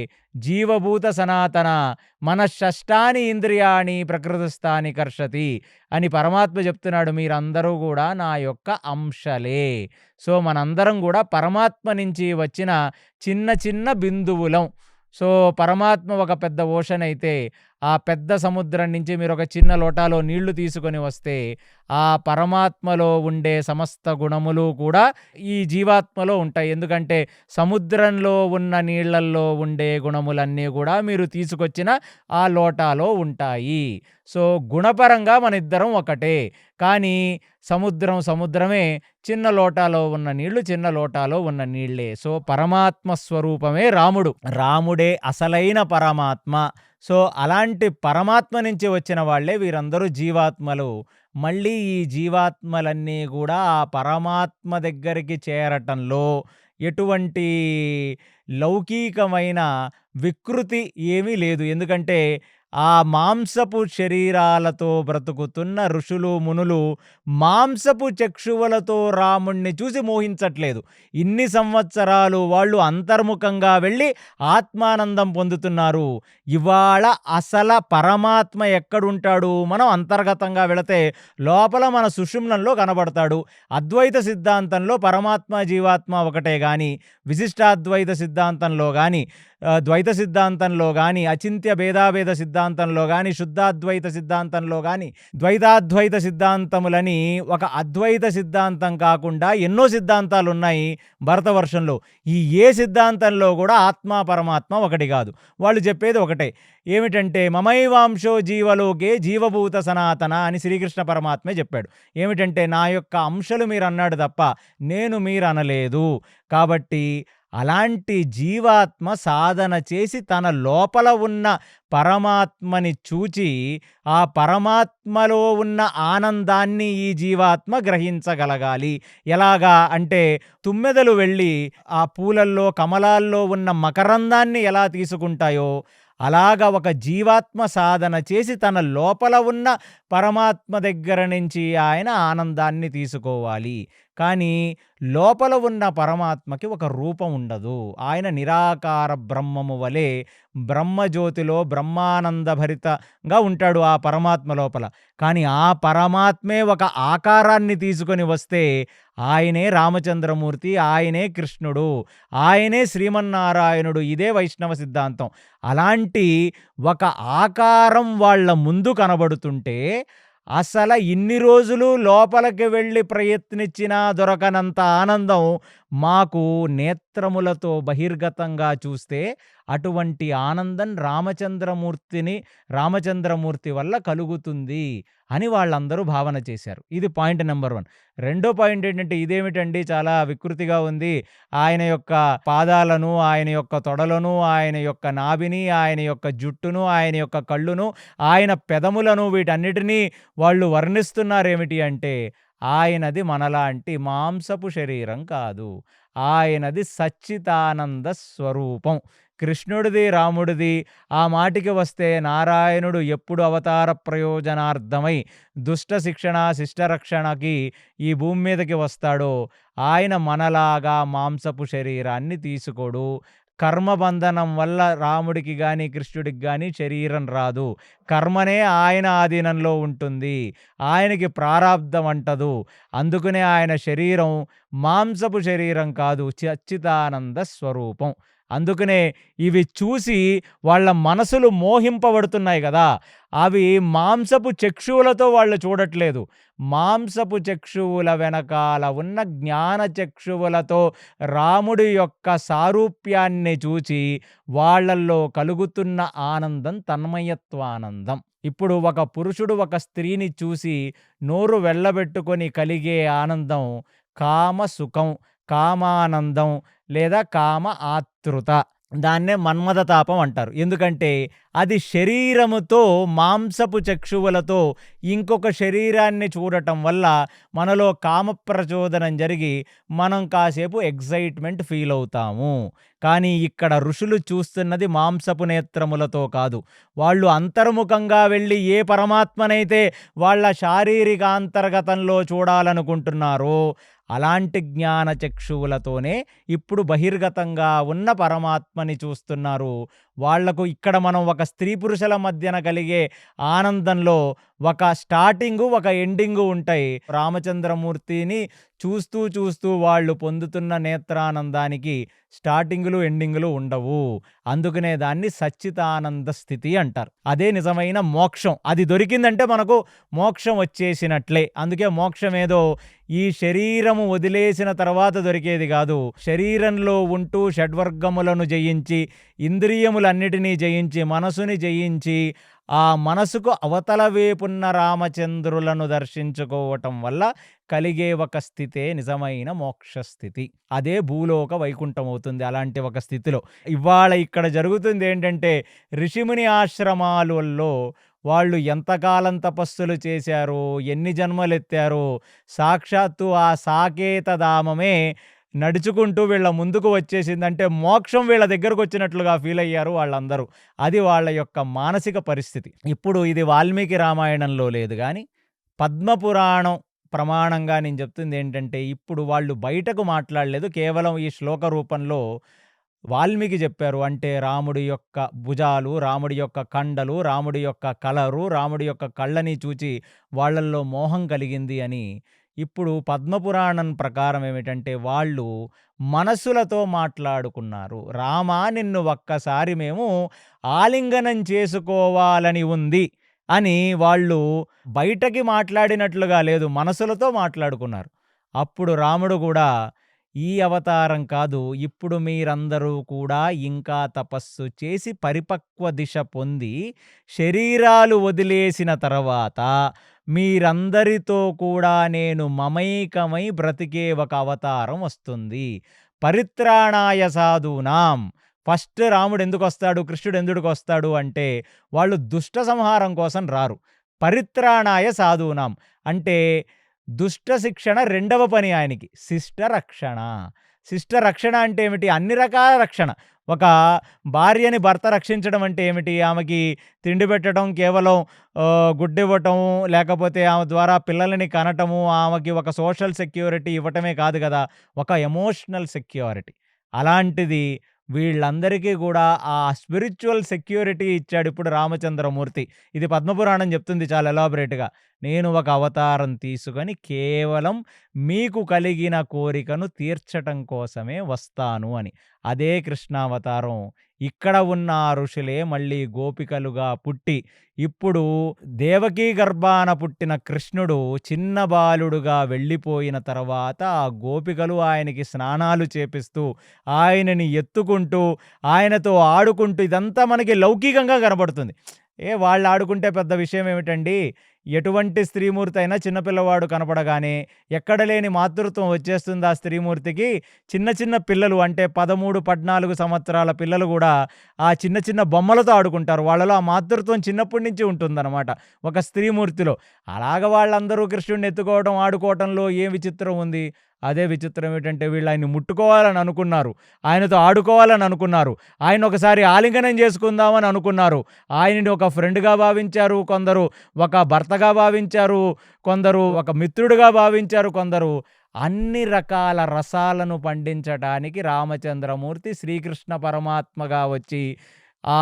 Speaker 2: జీవభూత సనాతన మనశ్షష్టాని ఇంద్రియాణి ప్రకృతిస్థాని కర్షతి అని పరమాత్మ చెప్తున్నాడు. మీరందరూ కూడా నా యొక్క అంశలే. సో మనందరం కూడా పరమాత్మ నుంచి వచ్చిన చిన్న చిన్న బిందువులం. సో, పరమాత్మ ఒక పెద్ద ఓషన్ అయితే, ఆ పెద్ద సముద్రం నుంచి మీరొక చిన్న లోటాలో నీళ్లు తీసుకొని వస్తే, ఆ పరమాత్మలో ఉండే సమస్త గుణములు కూడా ఈ జీవాత్మలో ఉంటాయి. ఎందుకంటే, సముద్రంలో ఉన్న నీళ్లల్లో ఉండే గుణములన్నీ గూడా మీరు తీసుకొచ్చిన ఆ లోటాలో ఉంటాయి. సో, గుణపరంగా మనిద్దరం ఒకటే. కానీ, సముద్రం సముద్రమే, చిన్న లోటాలో ఉన్న నీళ్లు చిన్న లోటాలో ఉన్న నీళ్ళే. సో, పరమాత్మ స్వరూపమే రాముడు. రాముడే అసలైన పరమాత్మ. సో, అలాంటి పరమాత్మ నుంచి వచ్చిన వాళ్ళే వీరందరూ జీవాత్మలు. మళ్ళీ ఈ జీవాత్మలన్నీ గూడా ఆ పరమాత్మ దగ్గరికి చేరటంలో ఎటువంటి లౌకీకమైన వికృతి ఏమీ లేదు. ఎందుకంటే, ఆ మాంసపు శరీరాలతో బ్రతుకుతున్న ఋషులు, మునులు మాంసపు చక్షువులతో రాముణ్ణి చూసి మోహించట్లేదు. ఇన్ని సంవత్సరాలు వాళ్ళు అంతర్ముఖంగా వెళ్ళి ఆత్మానందం పొందుతున్నారు. ఇవాళ అసల పరమాత్మ ఎక్కడుంటాడు? మనం అంతర్గతంగా వెళితే లోపల మన సుషుమ్నంలో కనబడతాడు. అద్వైత సిద్ధాంతంలో పరమాత్మ, జీవాత్మ ఒకటే గాని, విశిష్టాద్వైత సిద్ధాంతంలో గాని, ద్వైత సిద్ధాంతంలో గాని, అచింత్య భేదాభేద సిద్ధాంతంలో గాని, శుద్ధాద్వైత సిద్ధాంతంలో గాని, ద్వైతాద్వైత సిద్ధాంతములని ఒక అద్వైత సిద్ధాంతం కాకుండా ఎన్నో సిద్ధాంతాలున్నాయి భరతవర్షంలో. ఈ ఏ సిద్ధాంతంలో కూడా ఆత్మ, పరమాత్మ ఒకటి కాదు. వాళ్ళు చెప్పేది ఒకటే. ఏమిటంటే, మమైవాంశో జీవలోకే జీవభూత సనాతన అని శ్రీకృష్ణ పరమాత్మే చెప్పాడు. ఏమిటంటే, నా యొక్క అంశలు మీరన్నాడు తప్ప నేను మీరనలేదు. కాబట్టి అలాంటి జీవాత్మ సాధన చేసి తన లోపల ఉన్న పరమాత్మని చూచి, ఆ పరమాత్మలో ఉన్న ఆనందాన్ని ఈ జీవాత్మ గ్రహించగలగాలి. ఎలాగా అంటే, తుమ్మెదలు వెళ్ళి ఆ పూలల్లో, కమలాల్లో ఉన్న మకరందాన్ని ఎలా తీసుకుంటాయో, అలాగా ఒక జీవాత్మ సాధన చేసి తన లోపల ఉన్న పరమాత్మ దగ్గర నుంచి ఆయన ఆనందాన్ని తీసుకోవాలి. కానీ లోపల ఉన్న పరమాత్మకి ఒక రూపం ఉండదు. ఆయన నిరాకార బ్రహ్మము వలె బ్రహ్మజ్యోతిలో బ్రహ్మానందభరితంగా ఉంటాడు ఆ పరమాత్మ లోపల. కానీ ఆ పరమాత్మే ఒక ఆకారాన్ని తీసుకొని వస్తే ఆయనే రామచంద్రమూర్తి, ఆయనే కృష్ణుడు, ఆయనే శ్రీమన్నారాయణుడు. ఇదే వైష్ణవ సిద్ధాంతం. అలాంటి ఒక ఆకారం వాళ్ళ ముందు కనబడుతుంటే, అసల ఇన్ని రోజులు లోపలికి వెళ్ళి ప్రయత్నించినా దొరకనంత ఆనందం మాకు నేత్రములతో బహిర్గతంగా చూస్తే అటువంటి ఆనందం రామచంద్రమూర్తి వల్ల కలుగుతుంది అని వాళ్ళందరూ భావన చేశారు. ఇది పాయింట్ నెంబర్ 1. రెండో పాయింట్ ఏంటంటే, ఇదేమిటండి చాలా వికృతిగా ఉంది. ఆయన యొక్క పాదాలను, ఆయన యొక్క తొడలను, ఆయన యొక్క నాభిని, ఆయన యొక్క జుట్టును, ఆయన యొక్క కళ్ళును, ఆయన పెదములను, వీటన్నిటినీ వాళ్ళు వర్ణిస్తున్నారేమిటి అంటే, ఆయనది మనలాంటి మాంసపు శరీరం కాదు. ఆయనది సచ్చిదానంద స్వరూపం. కృష్ణుడిది, రాముడిది. ఆ మాటికి వస్తే నారాయణుడు ఎప్పుడు అవతార ప్రయోజనార్థమై దుష్ట శిక్షణ, శిష్టరక్షణకి ఈ భూమి మీదకి వస్తాడో, ఆయన మనలాగా మాంసపు శరీరాన్ని తీసుకోడు. కర్మబంధనం వల్ల రాముడికి గాని, కృష్ణుడికి గాని శరీరం రాదు. కర్మనే ఆయన ఆధీనంలో ఉంటుంది. ఆయనకి ప్రారాబ్ధం అంటదు. అందుకనే ఆయన శరీరం మాంసపు శరీరం కాదు, సచ్చిదానంద స్వరూపం. అందుకనే ఇవి చూసి వాళ్ళ మనసులు మోహింపబడుతున్నాయి కదా! అవి మాంసపు చక్షువులతో వాళ్ళు చూడట్లేదు. మాంసపు చక్షువుల వెనకాల ఉన్న జ్ఞాన చక్షువులతో రాముడి యొక్క సారూప్యాన్ని చూచి వాళ్ళల్లో కలుగుతున్న ఆనందం తన్మయత్వానందం. ఇప్పుడు ఒక పురుషుడు ఒక స్త్రీని చూసి నోరు వెళ్ళబెట్టుకొని కలిగే ఆనందం కామ సుఖం, కామానందం లేదా కామ ఆతృత. దాన్నే మన్మథతాపం అంటారు. ఎందుకంటే అది శరీరముతో, మాంసపు చక్షువులతో ఇంకొక శరీరాన్ని చూడటం వల్ల మనలో కామ ప్రచోదనం జరిగి మనం కాసేపు ఎక్సైట్మెంట్ ఫీల్ అవుతాము. కానీ ఇక్కడ ఋషులు చూస్తున్నది మాంసపు నేత్రములతో కాదు. వాళ్ళు అంతర్ముఖంగా వెళ్ళి ఏ పరమాత్మనైతే వాళ్ళ శారీరక అంతర్గతంలో చూడాలనుకుంటున్నారో అలాంటి జ్ఞాన చక్షువులతోనే ఇప్పుడు బహిర్గతంగా ఉన్న పరమాత్మని చూస్తున్నారు. వాళ్లకు ఇక్కడ మనం ఒక స్త్రీ పురుషుల మధ్యన కలిగే ఆనందంలో ఒక స్టార్టింగు, ఒక ఎండింగు ఉంటాయి. రామచంద్రమూర్తిని చూస్తూ, చూస్తూ వాళ్ళు పొందుతున్న నేత్రానందానికి స్టార్టింగులు, ఎండింగులు ఉండవు. అందుకనే దాన్ని సచ్చిదానంద స్థితి అంటారు. అదే నిజమైన మోక్షం. అది దొరికిందంటే మనకు మోక్షం వచ్చేసినట్లే. అందుకే మోక్షమేదో ఈ శరీరము వదిలేసిన తర్వాత దొరికేది గాదు. శరీరంలో ఉంటూ షడ్వర్గములను జయించి, ఇంద్రియములన్నిటినీ జయించి, మనసుని జయించి, ఆ మనసుకు అవతల వేపున్న రామచంద్రులను దర్శించుకోవటం వల్ల కలిగే ఒక స్థితే నిజమైన మోక్షస్థితి. అదే భూలోక వైకుంఠం అవుతుంది అలాంటి ఒక స్థితిలో. ఇవాళ ఇక్కడ జరుగుతుందేంటంటే, ఋషిముని ఆశ్రమాలలో వాళ్ళు ఎంతకాలం తపస్సులు చేశారో, ఎన్ని జన్మలెత్తారో, సాక్షాత్తు ఆ సాకేతధామమే నడుచుకుంటూ వీళ్ళ ముందుకు వచ్చేసిందంటే, మోక్షం వీళ్ళ దగ్గరకొచ్చినట్లుగా ఫీలయ్యారు వాళ్ళందరూ. అది వాళ్ళ యొక్క మానసిక పరిస్థితి. ఇప్పుడు ఇది వాల్మీకి రామాయణంలో లేదు గానీ, పద్మపురాణం ప్రమాణంగా నేను చెప్తుందేంటంటే, ఇప్పుడు వాళ్ళు బయటకు మాట్లాడలేదు. కేవలం ఈ శ్లోక రూపంలో వాల్మీకి చెప్పారు. అంటే రాముడి యొక్క భుజాలు, రాముడి యొక్క కండలు, రాముడి యొక్క కలరు, రాముడి యొక్క కళ్ళని చూచి వాళ్ళల్లో మోహం కలిగింది అని. ఇప్పుడు పద్మపురాణం ప్రకారం ఏమిటంటే, వాళ్ళు మనసులతో మాట్లాడుకున్నారు. రామా, నిన్ను ఒక్కసారి మేము ఆలింగనం చేసుకోవాలని ఉంది అని వాళ్ళు బయటకి మాట్లాడినట్లుగా లేదు, మనసులతో మాట్లాడుకున్నారు. అప్పుడు రాముడు కూడా, ఈ అవతారం కాదు, ఇప్పుడు మీరందరూ కూడా ఇంకా తపస్సు చేసి పరిపక్వ దిశ పొంది శరీరాలు వదిలేసిన తర్వాత మీరందరితో కూడా నేను మమైకమై బ్రతికే ఒక అవతారం వస్తుంది. పరిత్రాణాయ సాధూనాం. ఫస్ట్ రాముడు ఎందుకొస్తాడు, కృష్ణుడు ఎందుకొస్తాడు అంటే, వాళ్ళు దుష్ట సంహారం కోసం రారు. పరిత్రాణాయ సాధూనాం అంటే దుష్ట శిక్షణ రెండవ పని ఆయనకి. శిష్ట రక్షణ. శిష్ట రక్షణ అంటే ఏమిటి? అన్ని రకాల రక్షణ. ఒక భార్యని భర్త రక్షించడం అంటే ఏమిటి? ఆమెకి తిండి పెట్టడం, కేవలం గుడ్డివ్వటం, లేకపోతే ఆమె ద్వారా పిల్లలని కనటము, ఆమెకి ఒక సోషల్ సెక్యూరిటీ ఇవ్వటమే కాదు గదా! ఒక ఎమోషనల్ సెక్యూరిటీ. అలాంటిది వీళ్ళందరికీ గూడా ఆ స్పిరిచ్యువల్ సెక్యూరిటీ ఇచ్చాడు ఇప్పుడు రామచంద్రమూర్తి. ఇది పద్మపురాణం చెప్తుంది చాలా ఎలాబొరేట్‌గా. నేను ఒక అవతారం తీసుకొని కేవలం మీకు కలిగిన కోరికను తీర్చటం కోసమే వస్తాను అని. అదే కృష్ణావతారం. ఇక్కడ ఉన్న ఆ ఋషులే మళ్ళీ గోపికలుగా పుట్టి, ఇప్పుడు దేవకీ గర్భాన పుట్టిన కృష్ణుడు చిన్న బాలుడుగా వెళ్ళిపోయిన తర్వాత ఆ గోపికలు ఆయనకి స్నానాలు చేపిస్తూ, ఆయనని ఎత్తుకుంటూ, ఆయనతో ఆడుకుంటూ, ఇదంతా మనకి లౌకికంగా కనబడుతుంది. వాళ్ళు ఆడుకుంటే పెద్ద విషయం ఏమిటండి? ఎటువంటి స్త్రీమూర్తి అయినా చిన్నపిల్లవాడు కనపడగానే ఎక్కడ లేని మాతృత్వం వచ్చేస్తుంది ఆ స్త్రీమూర్తికి. చిన్న చిన్న పిల్లలు అంటే 13, 14 సంవత్సరాల పిల్లలు కూడా ఆ చిన్న చిన్న బొమ్మలతో ఆడుకుంటారు. వాళ్ళలో ఆ మాతృత్వం చిన్నప్పటి నుంచి ఉంటుందన్నమాట ఒక స్త్రీమూర్తిలో. అలాగ వాళ్ళందరూ కృష్ణుడిని ఎత్తుకోవడం, ఆడుకోవటంలో ఏం విచిత్రం ఉంది? అదే విచిత్రం ఏమిటంటే, వీళ్ళు ఆయన్ని ముట్టుకోవాలని అనుకున్నారు, ఆయనతో ఆడుకోవాలని అనుకున్నారు, ఆయన ఒకసారి ఆలింగనం చేసుకుందామని అనుకున్నారు. ఆయనని ఒక ఫ్రెండ్‌గా భావించారు కొందరు, ఒక భర్తగా భావించారు కొందరు, ఒక మిత్రుడిగా భావించారు కొందరు. అన్ని రకాల రసాలను పండించటానికి రామచంద్రమూర్తి శ్రీకృష్ణ పరమాత్మగా వచ్చి, ఆ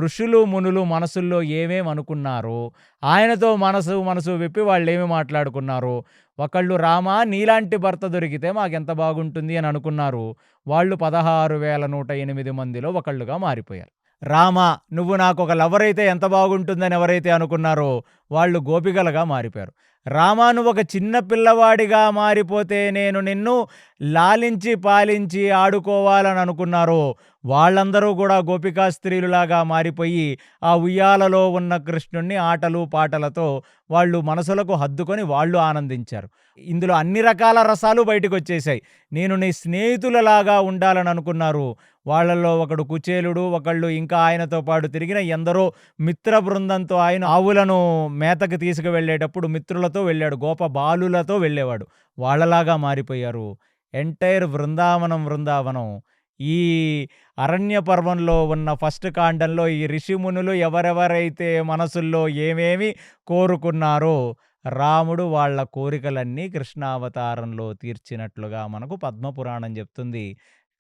Speaker 2: ఋషులు, మునులు మనసుల్లో ఏమేమి అనుకున్నారో, ఆయనతో మనసు విప్పి వాళ్ళేమి మాట్లాడుకున్నారో, ఒకళ్ళు రామా, నీలాంటి భర్త దొరికితే మాకెంత బాగుంటుంది అని అనుకున్నారు. వాళ్ళు 16,108 మందిలో ఒకళ్ళుగా మారిపోయారు. రామా, నువ్వు నాకొక లవర్ అయితే ఎంత బాగుంటుందని ఎవరైతే అనుకున్నారో వాళ్ళు గోపికలుగా మారిపోయారు. రామా, నువ్వు ఒక చిన్న పిల్లవాడిగా మారిపోతే నేను నిన్ను లాలించి పాలించి ఆడుకోవాలని అనుకున్నారో వాళ్ళందరూ కూడా గోపికా స్త్రీలులాగా మారిపోయి ఆ ఉయ్యాలలో ఉన్న కృష్ణుణ్ణి ఆటలు పాటలతో వాళ్ళు మనసులకు హద్దుకొని వాళ్ళు ఆనందించారు. ఇందులో అన్ని రకాల రసాలు బయటకొచ్చేశాయి. నేను నీ స్నేహితులలాగా ఉండాలని అనుకున్నారు. వాళ్ళల్లో ఒకడు కుచేలుడు, ఒకళ్ళు ఇంకా ఆయనతో పాటు తిరిగిన ఎందరో మిత్ర బృందంతో ఆయన ఆవులను మేతకు తీసుకువెళ్ళేటప్పుడు మిత్రులతో వెళ్ళాడు, గోప బాలులతో వెళ్ళేవాడు. వాళ్ళలాగా మారిపోయారు. ఎంటైర్ బృందావనం ఈ అరణ్య పర్వంలో ఉన్న ఫస్ట్ కాండంలో ఈ ఋషిమునులు ఎవరెవరైతే మనసుల్లో ఏమేమి కోరుకున్నారో రాముడు వాళ్ళ కోరికలన్నీ కృష్ణావతారంలో తీర్చినట్లుగా మనకు పద్మపురాణం చెప్తుంది.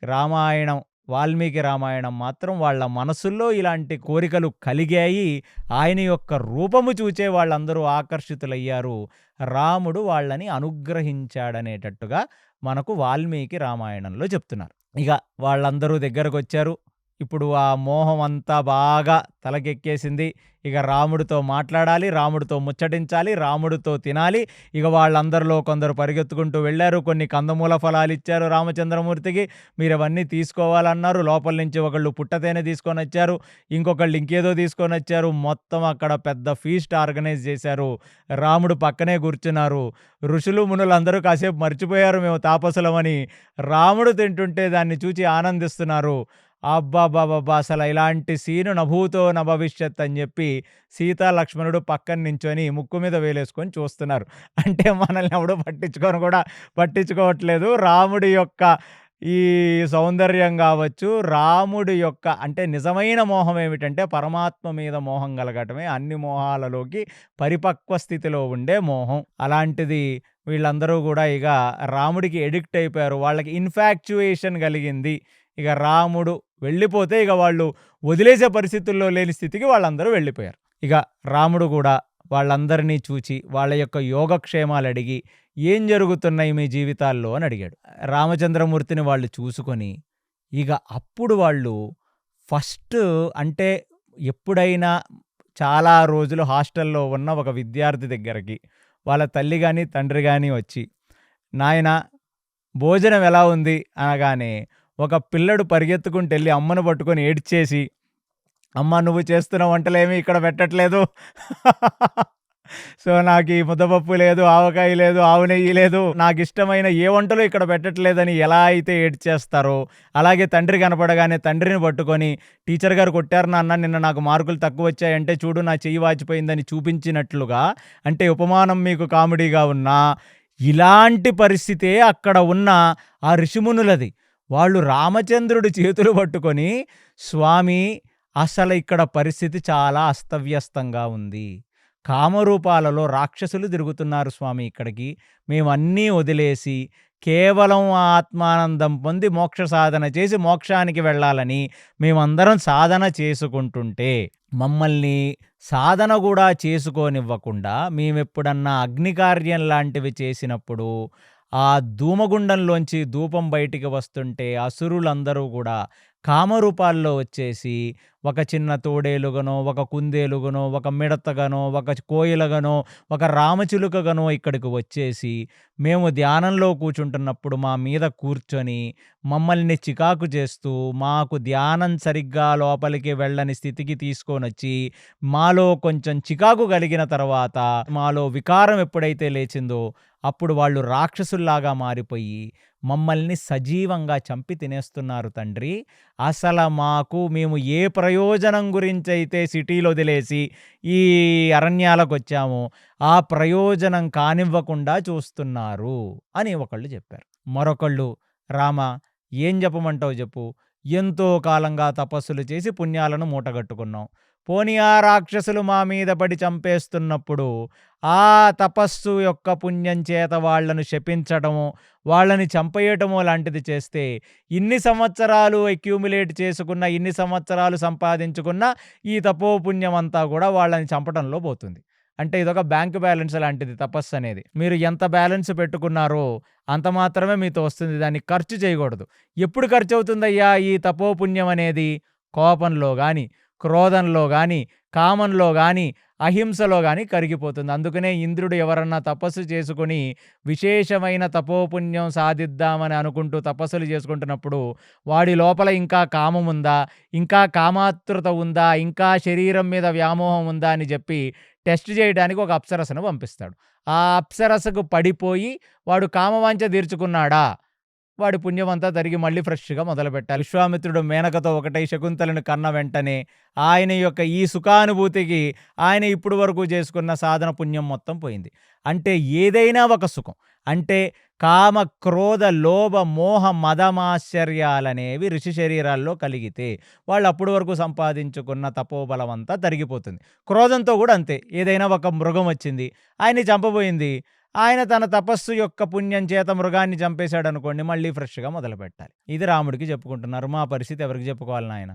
Speaker 2: రామాయణం వాల్మీకి రామాయణం మాత్రం వాళ్ళ మనసుల్లో ఇలాంటి కోరికలు కలిగాయి. ఆయన యొక్క రూపము చూచే వాళ్ళందరూ ఆకర్షితులయ్యారు. రాముడు వాళ్ళని అనుగ్రహించాడనేటట్టుగా మనకు వాల్మీకి రామాయణంలో చెప్తున్నారు. ఇక వాళ్ళందరూ దగ్గరకొచ్చారు. ఇప్పుడు ఆ మోహం అంతా బాగా తలకెక్కేసింది. ఇక రాముడితో మాట్లాడాలి, రాముడితో ముచ్చటించాలి, రాముడితో తినాలి. ఇక వాళ్ళందరిలో కొందరు పరిగెత్తుకుంటూ వెళ్ళారు. కొన్ని కందమూల ఫలాలిచ్చారు రామచంద్రమూర్తికి. మీరవన్నీ తీసుకోవాలన్నారు. లోపల నుంచి ఒకళ్ళు పుట్టతేనె తీసుకొనొచ్చారు. ఇంకొకళ్ళు ఇంకేదో తీసుకొనొచ్చారు. మొత్తం అక్కడ పెద్ద ఫీస్ట్ ఆర్గనైజ్ చేశారు. రాముడు పక్కనే కూర్చున్నారు. ఋషులు, మునులందరూ కాసేపు మర్చిపోయారు మేము తాపసులమని. రాముడు తింటుంటే దాన్ని చూచి ఆనందిస్తున్నారు. అబ్బబ్బబ్బబ్బా! అసల ఇలాంటి సీను నభూతో నభవిష్యత్ అని చెప్పి సీతా, లక్ష్మణుడు పక్కన నించొని ముక్కు మీద వేలేసుకొని చూస్తున్నారు. అంటే మనల్ని ఎవడు పట్టించుకోవట్లేదు. రాముడి యొక్క ఈ సౌందర్యం గావచ్చు, రాముడి యొక్క అంటే నిజమైన మోహం ఏమిటంటే పరమాత్మ మీద మోహం కలగటమే. అన్ని మోహాలలోకి పరిపక్వ స్థితిలో ఉండే మోహం. అలాంటిది వీళ్ళందరూ గూడా ఇక రాముడికి ఎడిక్ట్ అయిపోయారు. వాళ్ళకి ఇన్‌ఫాక్చుయేషన్ కలిగింది. ఇక రాముడు వెళ్ళిపోతే ఇక వాళ్ళు వదిలేసే పరిస్థితుల్లో లేని స్థితికి వాళ్ళందరూ వెళ్ళిపోయారు. ఇక రాముడు కూడా వాళ్ళందరినీ చూచి వాళ్ళ యొక్క యోగక్షేమాలు అడిగి, "ఏం జరుగుతున్నాయి మీ జీవితాల్లో?" అని అడిగాడు. రామచంద్రమూర్తిని వాళ్ళు చూసుకొని ఇక అప్పుడు వాళ్ళు ఫస్ట్ అంటే ఎప్పుడైనా చాలా రోజులు హాస్టల్‌లో ఉన్న ఒక విద్యార్థి దగ్గరికి వాళ్ళ తల్లి గాని, తండ్రి గాని వచ్చి, "నాయనా భోజనం ఎలా ఉంది?" అనగానే ఒక పిల్లడు పరిగెత్తుకుంటెళ్ళి అమ్మను పట్టుకొని ఏడ్చేసి, "అమ్మ నువ్వు చేస్తున్న వంటలేమి ఇక్కడ పెట్టట్లేదు. సో నాకు ఈ ముద్దపప్పు లేదు, ఆవకాయ లేదు, ఆవు నెయ్యి లేదు, నాకిష్టమైన ఏ వంటలు ఇక్కడ పెట్టట్లేదని" ఎలా అయితే ఏడ్చేస్తారో, అలాగే తండ్రి కనపడగానే తండ్రిని పట్టుకొని, "టీచర్ గారు కొట్టారు నాన్న, నిన్న నాకు మార్కులు తక్కువొచ్చాయంటే చూడు నా చెయ్యి వాచిపోయిందని" చూపించినట్లుగా, అంటే ఉపమానం మీకు కామెడీగా ఉన్నా, ఇలాంటి పరిస్థితే అక్కడ ఉన్న ఆ ఋషిమునులది. వాళ్ళు రామచంద్రుడి చేతులు పట్టుకొని, "స్వామి అసలు ఇక్కడ పరిస్థితి చాలా అస్తవ్యస్తంగా ఉంది. కామరూపాలలో రాక్షసులు తిరుగుతున్నారు స్వామి ఇక్కడికి. మేమన్నీ వదిలేసి కేవలం ఆ ఆత్మానందం పొంది మోక్ష సాధన చేసి మోక్షానికి వెళ్ళాలని మేమందరం సాధన చేసుకుంటుంటే, మమ్మల్ని సాధన కూడా చేసుకోనివ్వకుండా మేమెప్పుడన్నా అగ్నికార్యం లాంటివి చేసినప్పుడు ఆ ధూమగుండంలోంచి ధూపం బయటికి వస్తుంటే అసురులందరూ కూడా కామరూపాల్లో వచ్చేసి ఒక చిన్న తోడేలుగనో, ఒక కుందేలుగనో, ఒక మిడతగనో, ఒక కోయిలగనో, ఒక రామచిలుకగనో ఇక్కడికి వచ్చేసి మేము ధ్యానంలో కూర్చుంటున్నప్పుడు మా మీద కూర్చొని మమ్మల్ని చికాకు చేస్తూ మాకు ధ్యానం సరిగ్గా లోపలికి వెళ్ళని స్థితికి తీసుకొనొచ్చి మాలో కొంచెం చికాకు కలిగిన తర్వాత మాలో వికారం ఎప్పుడైతే లేచిందో అప్పుడు వాళ్ళు రాక్షసుల్లాగా మారిపోయి మమ్మల్ని సజీవంగా చంపి తినేస్తున్నారు తండ్రి. అసల మేము ఏ ప్రయోజనం గురించైతే సిటీలో వదిలేసి ఈ అరణ్యాలకొచ్చామో ఆ ప్రయోజనం కానివ్వకుండా చూస్తున్నారు" అని ఒకళ్ళు చెప్పారు. మరొకళ్ళు, "రామ ఏం చెప్పమంటావు చెప్పు? ఎంతో కాలంగా తపస్సులు చేసి పుణ్యాలను మూటగట్టుకున్నాం. పోనీ ఆ రాక్షసులు మా మీద పడి చంపేస్తున్నప్పుడు ఆ తపస్సు యొక్క పుణ్యం చేత వాళ్ళను శపించటమో, వాళ్ళని చంపేయటమో లాంటిది చేస్తే ఇన్ని సంవత్సరాలు అక్యూములేట్ చేసుకున్న, ఇన్ని సంవత్సరాలు సంపాదించుకున్న ఈ తపోపుణ్యం అంతా కూడా వాళ్ళని చంపటంలో పోతుంది. అంటే ఇదొక బ్యాంక్ బ్యాలెన్స్ లాంటిది తపస్సు అనేది. మీరు ఎంత బ్యాలెన్స్ పెట్టుకున్నారో అంత మాత్రమే మీతో వస్తుంది. దాన్ని ఖర్చు చేయకూడదు. ఎప్పుడు ఖర్చవుతుందయ్యా ఈ తపోపుణ్యం అనేది? కోపంలో గాని, క్రోధంలో గాని, కామంలో గాని, అహింసలో గాని కరిగిపోతుంది. అందుకనే ఇంద్రుడు ఎవరన్నా తపస్సు చేసుకొని విశేషమైన తపోపుణ్యం సాధిద్దామని అనుకుంటూ తపస్సులు చేసుకుంటున్నప్పుడు వాడి లోపల ఇంకా కామం ఉందా, ఇంకా కామాతృత ఉందా, ఇంకా శరీరం మీద వ్యామోహం ఉందా అని చెప్పి టెస్ట్ చేయడానికి ఒక అప్సరసను పంపిస్తాడు. ఆ అప్సరసకు పడిపోయి వాడు కామవాంఛ తీర్చుకున్నాడా, వాడి పుణ్యమంతా తిరిగి మళ్ళీ ఫ్రెష్‌గా మొదలుపెట్టాలి. విశ్వామిత్రుడు మేనకతో ఒకటై శకుంతలను కన్న వెంటనే ఆయన యొక్క ఈ సుఖానుభూతికి ఆయన ఇప్పటి వరకు చేసుకున్న సాధన పుణ్యం మొత్తం పోయింది. అంటే ఏదైనా ఒక సుఖం, అంటే కామ, క్రోధ, లోభ, మోహ, మదమాశ్చర్యాలనేవి ఋషి శరీరాల్లో కలిగితే వాళ్ళు అప్పటి వరకు సంపాదించుకున్న తపోబలం అంతా తరిగిపోతుంది. క్రోధంతో కూడా అంతే. ఏదైనా ఒక మృగం వచ్చింది, ఆయన్ని చంపబోయింది. ఆయన తన తపస్సు యొక్క పుణ్యం చేత మృగాన్ని చంపేశాడనుకోండి, మళ్ళీ ఫ్రెష్‌గా మొదలుపెట్టాలి. ఇది రాముడికి చెప్పుకుంటున్నారు. మా పరిస్థితి ఎవరికి చెప్పుకోవాలి నాయన?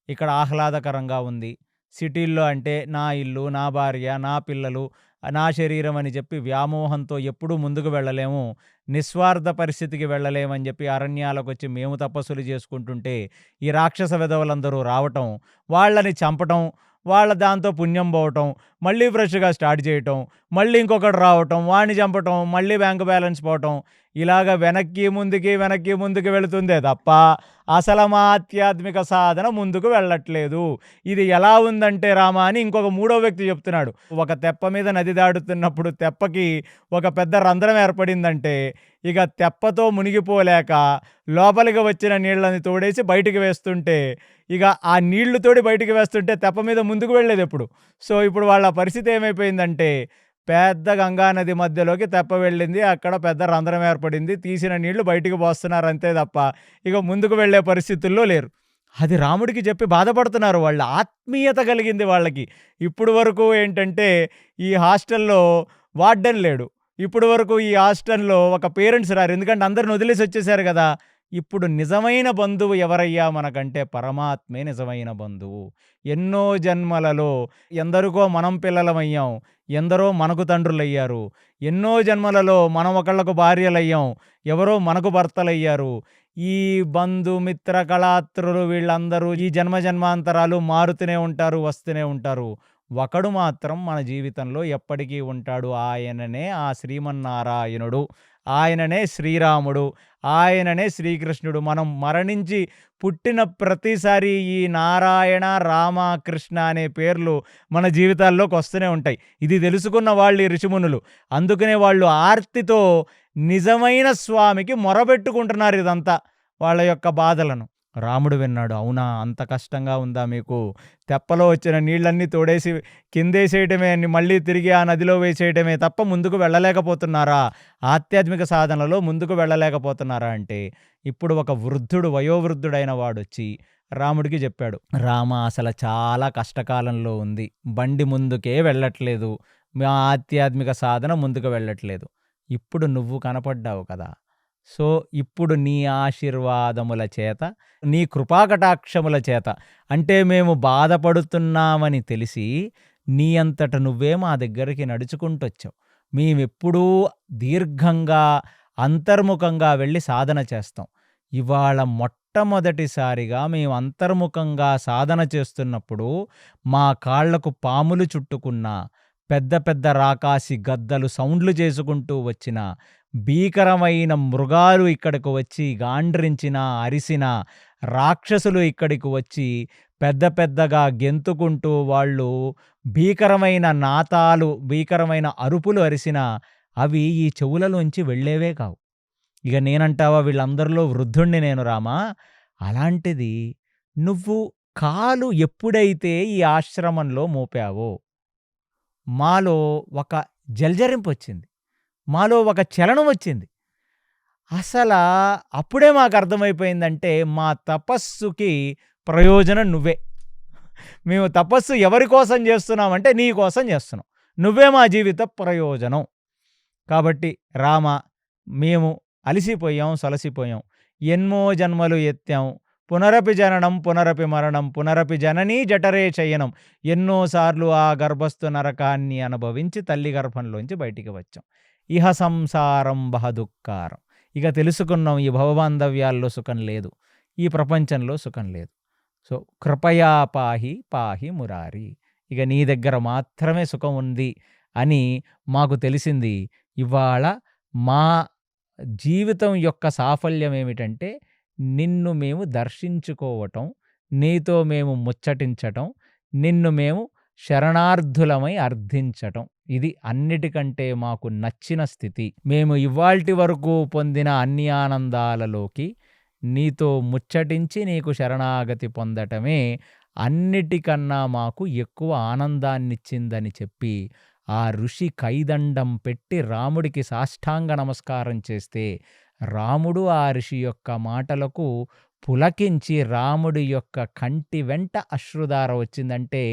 Speaker 2: ఇక్కడ ఆహ్లాదకరంగా ఉంది. సిటీల్లో అంటే నా ఇల్లు, నా భార్య, నా పిల్లలు, నా శరీరం అని చెప్పి వ్యామోహంతో ఎప్పుడూ ముందుకు వెళ్ళలేము. నిస్వార్థ పరిస్థితికి వెళ్ళలేమని చెప్పి అరణ్యాలకొచ్చి మేము తపస్సులు చేసుకుంటుంటే, ఈ రాక్షస వెధవలందరూ రావటం, వాళ్ళని చంపటం, వాళ్ళ దాంతో పుణ్యం పోవటం, మళ్ళీ ఫ్రెష్‌గా స్టార్ట్ చేయటం, మళ్ళీ ఇంకొకడు రావటం, వాడిని చంపటం, మళ్ళీ బ్యాంక్ బ్యాలెన్స్ పోవటం, ఇలాగ వెనక్కి ముందుకి వెళుతుందే తప్ప అసలు మా ఆధ్యాత్మిక సాధన ముందుకు వెళ్ళట్లేదు. ఇది ఎలా ఉందంటే రామా అని ఇంకొక మూడో వ్యక్తి చెప్తున్నాడు. ఒక తెప్ప మీద నది దాటుతున్నప్పుడు తెప్పకి ఒక పెద్ద రంధ్రం ఏర్పడిందంటే, ఇక తెప్పతో మునిగిపోలేక లోపలికి వచ్చిన నీళ్ళని తోడేసి బయటికి వేస్తుంటే, ఇక ఆ నీళ్లు తోడి బయటికి వేస్తుంటే తెప్ప మీద ముందుకు వెళ్ళేదెప్పుడు? సో, ఇప్పుడు వాళ్ళ పరిస్థితి ఏమైపోయిందంటే, పెద్ద గంగా నది మధ్యలోకి తెప్ప వెళ్ళింది. అక్కడ పెద్ద రంధ్రం ఏర్పడింది. తీసిన నీళ్లు బయటికి పోస్తున్నారు అంతే తప్ప, ఇక ముందుకు వెళ్ళే పరిస్థితుల్లో లేరు. అది రాముడికి చెప్పి బాధపడుతున్నారు వాళ్ళు. ఆత్మీయత కలిగింది వాళ్ళకి. ఇప్పుడు వరకు ఏంటంటే, ఈ హాస్టల్‌లో వార్డెన్ లేడు. ఇప్పుడు వరకు ఈ హాస్టల్‌లో ఒక పేరెంట్స్ రారు. ఎందుకంటే అందరిని వదిలేసి వచ్చేసారు గదా! ఇప్పుడు నిజమైన బంధువు ఎవరయ్యా మనకంటే పరమాత్మే నిజమైన బంధువు. ఎన్నో జన్మలలో ఎందరికో మనం పిల్లలమయ్యాం. ఎందరో మనకు తండ్రులయ్యారు. ఎన్నో జన్మలలో మనం ఒకళ్ళకు భార్యలయ్యాం. ఎవరో మనకు భర్తలయ్యారు. ఈ బంధు, మిత్ర, కళాత్రులు వీళ్ళందరూ ఈ జన్మాంతరాలు మారుతూనే ఉంటారు, వస్తూనే ఉంటారు. ఒకడు మాత్రం మన జీవితంలో ఎప్పటికీ ఉంటాడు. ఆయననే ఆ శ్రీమన్నారాయణుడు. ఆయననే శ్రీరాముడు. ఆయననే శ్రీకృష్ణుడు. మనం మరణించి పుట్టిన ప్రతిసారి ఈ నారాయణ, రామ, కృష్ణ అనే పేర్లు మన జీవితాల్లోకి వస్తూనే ఉంటాయి. ఇది తెలుసుకున్న వాళ్ళు ఈ ఋషిమునులు. అందుకనే వాళ్ళు ఆర్తితో నిజమైన స్వామికి మొరబెట్టుకుంటున్నారు ఇదంతా, వాళ్ళ యొక్క బాధలను. రాముడు విన్నాడు. అవునా, అంత కష్టంగా ఉందా మీకు? తెప్పలో వచ్చిన నీళ్ళన్నీ తోడేసి కిందేసేయటమే, మళ్ళీ తిరిగి ఆ నదిలో వేసేయటమే తప్ప ముందుకు వెళ్ళలేకపోతున్నారా? ఆధ్యాత్మిక సాధనలో ముందుకు వెళ్ళలేకపోతున్నారా అంటే, ఇప్పుడు ఒక వృద్ధుడు, వయోవృద్ధుడైన వాడొచ్చి రాముడికి చెప్పాడు. రామ, అసలు చాలా కష్టకాలంలో ఉంది. బండి ముందుకే వెళ్ళట్లేదు. మా ఆధ్యాత్మిక సాధన ముందుకు వెళ్ళట్లేదు. ఇప్పుడు నువ్వు కనపడ్డావు కదా! సో, ఇప్పుడు నీ ఆశీర్వాదముల చేత, నీ కృపాకటాక్షముల చేత, అంటే మేము బాధపడుతున్నామని తెలిసి నీ అంతట నువ్వే మా దగ్గరికి నడుచుకుంటొచ్చావు. మేమెప్పుడూ దీర్ఘంగా, అంతర్ముఖంగా వెళ్ళి సాధన చేస్తాం. ఇవాళ మొట్టమొదటిసారిగా మేము అంతర్ముఖంగా సాధన చేస్తున్నప్పుడు మా కాళ్లకు పాములు చుట్టుకున్నా, పెద్ద పెద్ద రాకాసి గద్దలు సౌండ్లు చేసుకుంటూ వచ్చిన, భీకరమైన మృగాలు ఇక్కడికి వచ్చి గాండ్రించినా, అరిసినా, రాక్షసులు ఇక్కడికి వచ్చి పెద్ద పెద్దగా గెంతుకుంటూ వాళ్ళు భీకరమైన నాతాలు, భీకరమైన అరుపులు అరిసినా అవి ఈ చెవులలోంచి వెళ్ళేవే కావు. ఇక నేనంటావా, వీళ్ళందరిలో వృద్ధుణ్ణి నేను రామా. అలాంటిది నువ్వు కాలు ఎప్పుడైతే ఈ ఆశ్రమంలో మోపావో, మాలో ఒక జల్జరింపొచ్చింది. మాలో ఒక చలనం వచ్చింది. అసలా అప్పుడే మాకు అర్థమైపోయిందంటే, మా తపస్సుకి ప్రయోజనం నువ్వే. మేము తపస్సు ఎవరి కోసం చేస్తున్నామంటే నీ కోసం చేస్తున్నాం. నువ్వే మా జీవిత ప్రయోజనం. కాబట్టి రామ, మేము అలిసిపోయాం, సొలసిపోయాం. ఎన్నో జన్మలు ఎత్తాం. పునరపి జననం, పునరపి మరణం, పునరపి జననీ జఠరే శయనం. ఎన్నోసార్లు ఆ గర్భస్థు నరకాన్ని అనుభవించి తల్లి గర్భంలోంచి బయటికి వచ్చాం. ఇహ సంసారం బహదుఃఖారం. ఇక తెలుసుకున్నాం, ఈ భవబాంధవ్యాల్లో సుఖం లేదు, ఈ ప్రపంచంలో సుఖం లేదు. సో, కృపయా పాహి పాహి మురారి. ఇక నీ దగ్గర మాత్రమే సుఖం ఉంది అని మాకు తెలిసింది. ఇవాళ మా జీవితం యొక్క సాఫల్యం ఏమిటంటే, నిన్ను మేము దర్శించుకోవటం, నీతో మేము ముచ్చటించటం, నిన్ను మేము శరణార్థులమై అర్థించటం. ఇది అన్నిటికంటే మాకు నచ్చిన స్థితి. మేము ఇవాల్టి వరకు పొందిన అన్ని ఆనందాలలోకి నీతో ముచ్చటించి నీకు శరణాగతి పొందటమే అన్నిటికన్నా మాకు ఎక్కువ ఆనందాన్నిచ్చిందని చెప్పి ఆ ఋషి కైదండం పెట్టి రాముడికి సాష్టాంగ నమస్కారం చేస్తే, రాముడు ఆ ఋషి యొక్క మాటలకు పులకించి రాముడి యొక్క కంటి వెంట అశ్రుధార వచ్చిందంటే,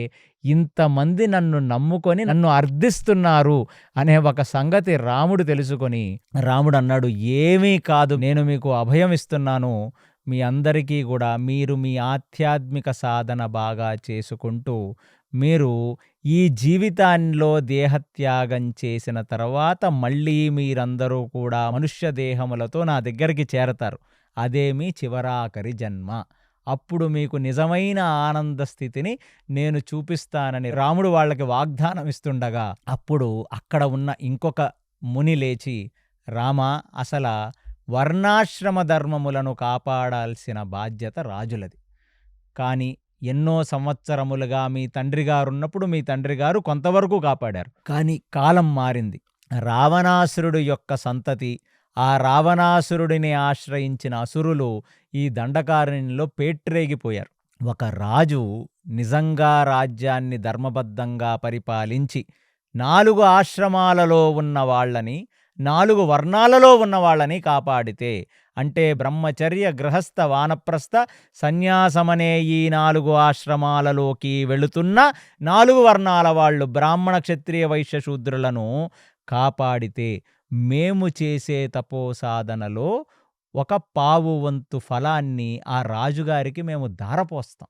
Speaker 2: ఇంతమంది నన్ను నమ్ముకొని నన్ను అర్థిస్తున్నారు అనే ఒక సంగతి రాముడు తెలుసుకొని, రాముడన్నాడు, "ఏమీ కాదు, నేను మీకు అభయం ఇస్తున్నాను. మీ అందరికీ గూడా మీరు మీ ఆధ్యాత్మిక సాధన బాగా చేసుకుంటూ, మీరు ఈ జీవితాల్లో దేహత్యాగం చేసిన తర్వాత మళ్ళీ మీరందరూ కూడా మనుష్య దేహములతో నా దగ్గరికి చేరతారు. అదే మీ చివరాఖరి జన్మ. అప్పుడు మీకు నిజమైన ఆనంద స్థితిని నేను చూపిస్తానని" రాముడు వాళ్ళకి వాగ్దానం ఇస్తుండగా, అప్పుడు అక్కడ ఉన్న ఇంకొక ముని లేచి, "రామా, అసల వర్ణాశ్రమ ధర్మములను కాపాడాల్సిన బాధ్యత రాజులది. కానీ ఎన్నో సంవత్సరములుగా మీ తండ్రి గారున్నప్పుడు మీ తండ్రి గారు కొంతవరకు కాపాడారు. కానీ కాలం మారింది. రావణాసురుడు యొక్క సంతతి, ఆ రావణాసురుడిని ఆశ్రయించిన అసురులు ఈ దండకారణ్యంలో పేట్రేగిపోయారు. ఒక రాజు నిజంగా రాజ్యాన్ని ధర్మబద్ధంగా పరిపాలించి 4 ఆశ్రమాలలో ఉన్న వాళ్ళని, 4 వర్ణాలలో ఉన్న వాళ్ళని కాపాడితే, అంటే బ్రహ్మచర్య, గృహస్థ, వానప్రస్థ, సన్యాసమనే ఈ 4 ఆశ్రమాలలోకి వెళుతున్న 4 వర్ణాల వాళ్ళు, బ్రాహ్మణ, క్షత్రియ, వైశ్య, శూద్రులను కాపాడితే, మేము చేసే తపోసాధనలో 1/4 వంతు ఫలాన్ని ఆ రాజుగారికి మేము ధారపోస్తాం.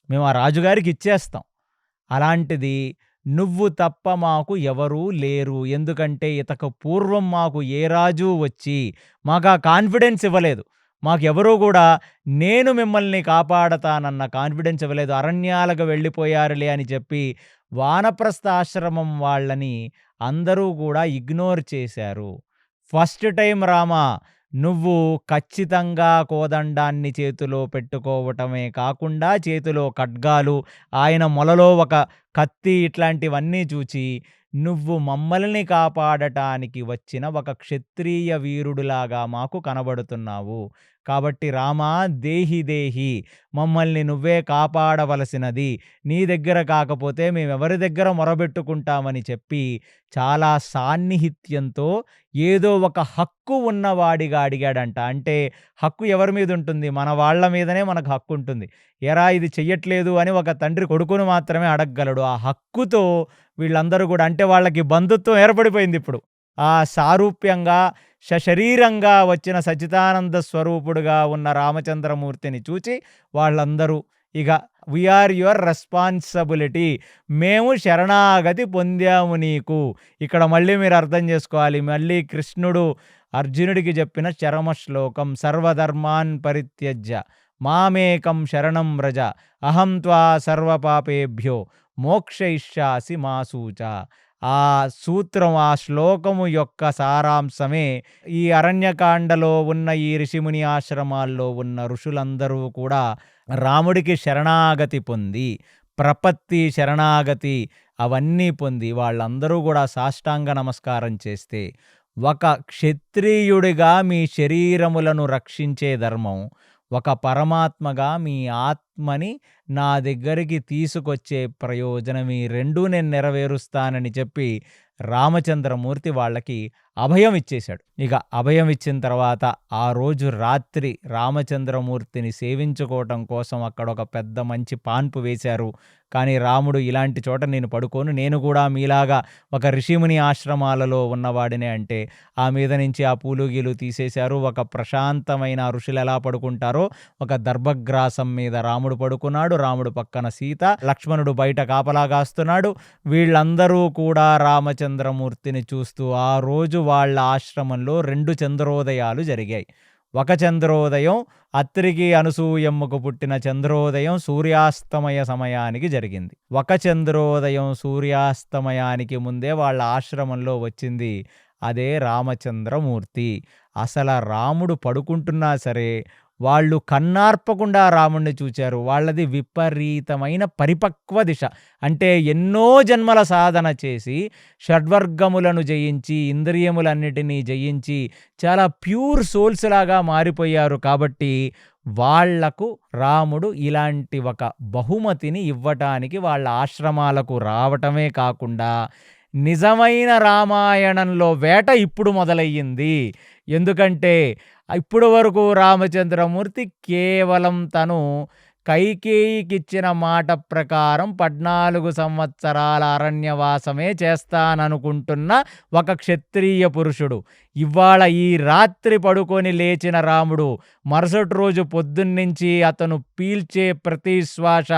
Speaker 2: మేము ఆ రాజుగారికి ఇచ్చేస్తాం. అలాంటిది నువ్వు తప్ప మాకు ఎవరూ లేరు. ఎందుకంటే ఇతకు పూర్వం మాకు ఏ రాజు వచ్చి మాకా కాన్ఫిడెన్స్ ఇవ్వలేదు. మాకెవరూ కూడా నేను మిమ్మల్ని కాపాడతానన్న కాన్ఫిడెన్స్ ఇవ్వలేదు. అరణ్యాలకు వెళ్ళిపోయారులే అని చెప్పి వానప్రస్థ ఆశ్రమం వాళ్ళని అందరూ కూడా ఇగ్నోర్ చేశారు. ఫస్ట్ టైం రామా, నువ్వు ఖచ్చితంగా కోదండాన్ని చేతిలో పెట్టుకోవటమే కాకుండా చేతిలో ఖడ్గాలు, ఆయన మొలలో ఒక కత్తి, ఇట్లాంటివన్నీ చూచి నువ్వు మమ్మల్ని కాపాడటానికి వచ్చిన ఒక క్షత్రియ వీరుడిలాగా మాకు కనబడుతున్నావు. కాబట్టి రామా, దేహి దేహి, మమ్మల్ని నువ్వే కాపాడవలసినది. నీ దగ్గర కాకపోతే మేమెవరి దగ్గర మొరబెట్టుకుంటామని చెప్పి చాలా సాన్నిహిత్యంతో ఏదో ఒక హక్కు ఉన్నవాడిగా అడిగాడంట. అంటే హక్కు ఎవరి మీద ఉంటుంది? మన వాళ్ళ మీదనే మనకు హక్కు ఉంటుంది. ఎరా ఇది చెయ్యట్లేదు అని ఒక తండ్రి కొడుకును మాత్రమే అడగగలడు. ఆ హక్కుతో వీళ్ళందరూ కూడా, అంటే వాళ్ళకి బంధుత్వం ఏర్పడిపోయింది ఇప్పుడు. ఆ సారూప్యంగా సశరీరంగా వచ్చిన సచ్చిదానంద స్వరూపుడుగా ఉన్న రామచంద్రమూర్తిని చూచి వాళ్ళందరూ, ఇక వీఆర్ యువర్ రెస్పాన్సిబిలిటీ, మేము శరణాగతి పొందాము నీకు. ఇక్కడ మళ్ళీ మీరు అర్థం చేసుకోవాలి, మళ్ళీ కృష్ణుడు అర్జునుడికి చెప్పిన చరమ శ్లోకం, సర్వధర్మాన్ పరిత్యజ్య మామేకం శరణం వ్రజ అహం త్వా సర్వపాపేభ్యో మోక్షయిష్యాసి మా శూచ. ఆ సూత్రం, ఆ శ్లోకము యొక్క సారాంశమే ఈ అరణ్యకాండలో ఉన్న ఈ ఋషిముని ఆశ్రమాల్లో ఉన్న ఋషులందరూ కూడా రాముడికి శరణాగతి పొంది, ప్రపత్తి, శరణాగతి అవన్నీ పొంది వాళ్ళందరూ కూడా సాష్టాంగ నమస్కారం చేస్తే, ఒక క్షత్రియుడిగా మీ శరీరములను రక్షించే ధర్మం, ఒక పరమాత్మగా మీ ఆత్మని నా దగ్గరికి తీసుకొచ్చే ప్రయోజనం, ఈ రెండూ నేను నెరవేరుస్తానని చెప్పి రామచంద్రమూర్తి వాళ్ళకి అభయం ఇచ్చేశాడు. ఇక అభయం ఇచ్చిన తర్వాత ఆ రోజు రాత్రి రామచంద్రమూర్తిని సేవించుకోవటం కోసం అక్కడ ఒక పెద్ద మంచి పాన్పు వేశారు. కానీ రాముడు, ఇలాంటి చోట నేను పడుకోను, నేను కూడా మీలాగా ఒక ఋషిముని ఆశ్రమాలలో ఉన్నవాడినే అంటే ఆ మీద నుంచి ఆ పూలు గీలు తీసేశారు. ఒక ప్రశాంతమైన ఋషులు ఎలా పడుకుంటారో ఒక దర్భగ్రాసం మీద రాముడు పడుకున్నాడు. రాముడు పక్కన సీత, లక్ష్మణుడు బయట కాపలా కాస్తున్నాడు. వీళ్ళందరూ కూడా రామచంద్రమూర్తిని చూస్తూ ఆ రోజు వాళ్ళ ఆశ్రమంలో 2 చంద్రోదయాలు జరిగాయి. ఒక చంద్రోదయం అత్రికి అనసూయమ్మకు పుట్టిన చంద్రోదయం సూర్యాస్తమయ సమయానికి జరిగింది. ఒక చంద్రోదయం సూర్యాస్తమయానికి ముందే వాళ్ళ ఆశ్రమంలో వచ్చింది. అదే రామచంద్రమూర్తి. అసలు రాముడు పడుకుంటున్నా సరే వాళ్ళు కన్నార్పకుండా రాముణ్ణి చూచారు. వాళ్ళది విపరీతమైన పరిపక్వ దిశ. అంటే ఎన్నో జన్మల సాధన చేసి షడ్వర్గములను జయించి ఇంద్రియములన్నిటినీ జయించి చాలా ప్యూర్ సోల్స్ లాగా మారిపోయారు. కాబట్టి వాళ్లకు రాముడు ఇలాంటి ఒక బహుమతిని ఇవ్వటానికి వాళ్ళ ఆశ్రమాలకు రావటమే కాకుండా నిజమైన రామాయణంలో వేట ఇప్పుడు మొదలయ్యింది. ఎందుకంటే ఇప్పటి వరకు రామచంద్రమూర్తి కేవలం తను కైకేయికిచ్చిన మాట ప్రకారం 14 సంవత్సరాల అరణ్యవాసమే చేస్తాననుకుంటున్న ఒక క్షత్రియ పురుషుడు. ఇవాళ ఈ రాత్రి పడుకొని లేచిన రాముడు మరుసటి రోజు పొద్దున్నుంచి అతను పీల్చే ప్రతి శ్వాస,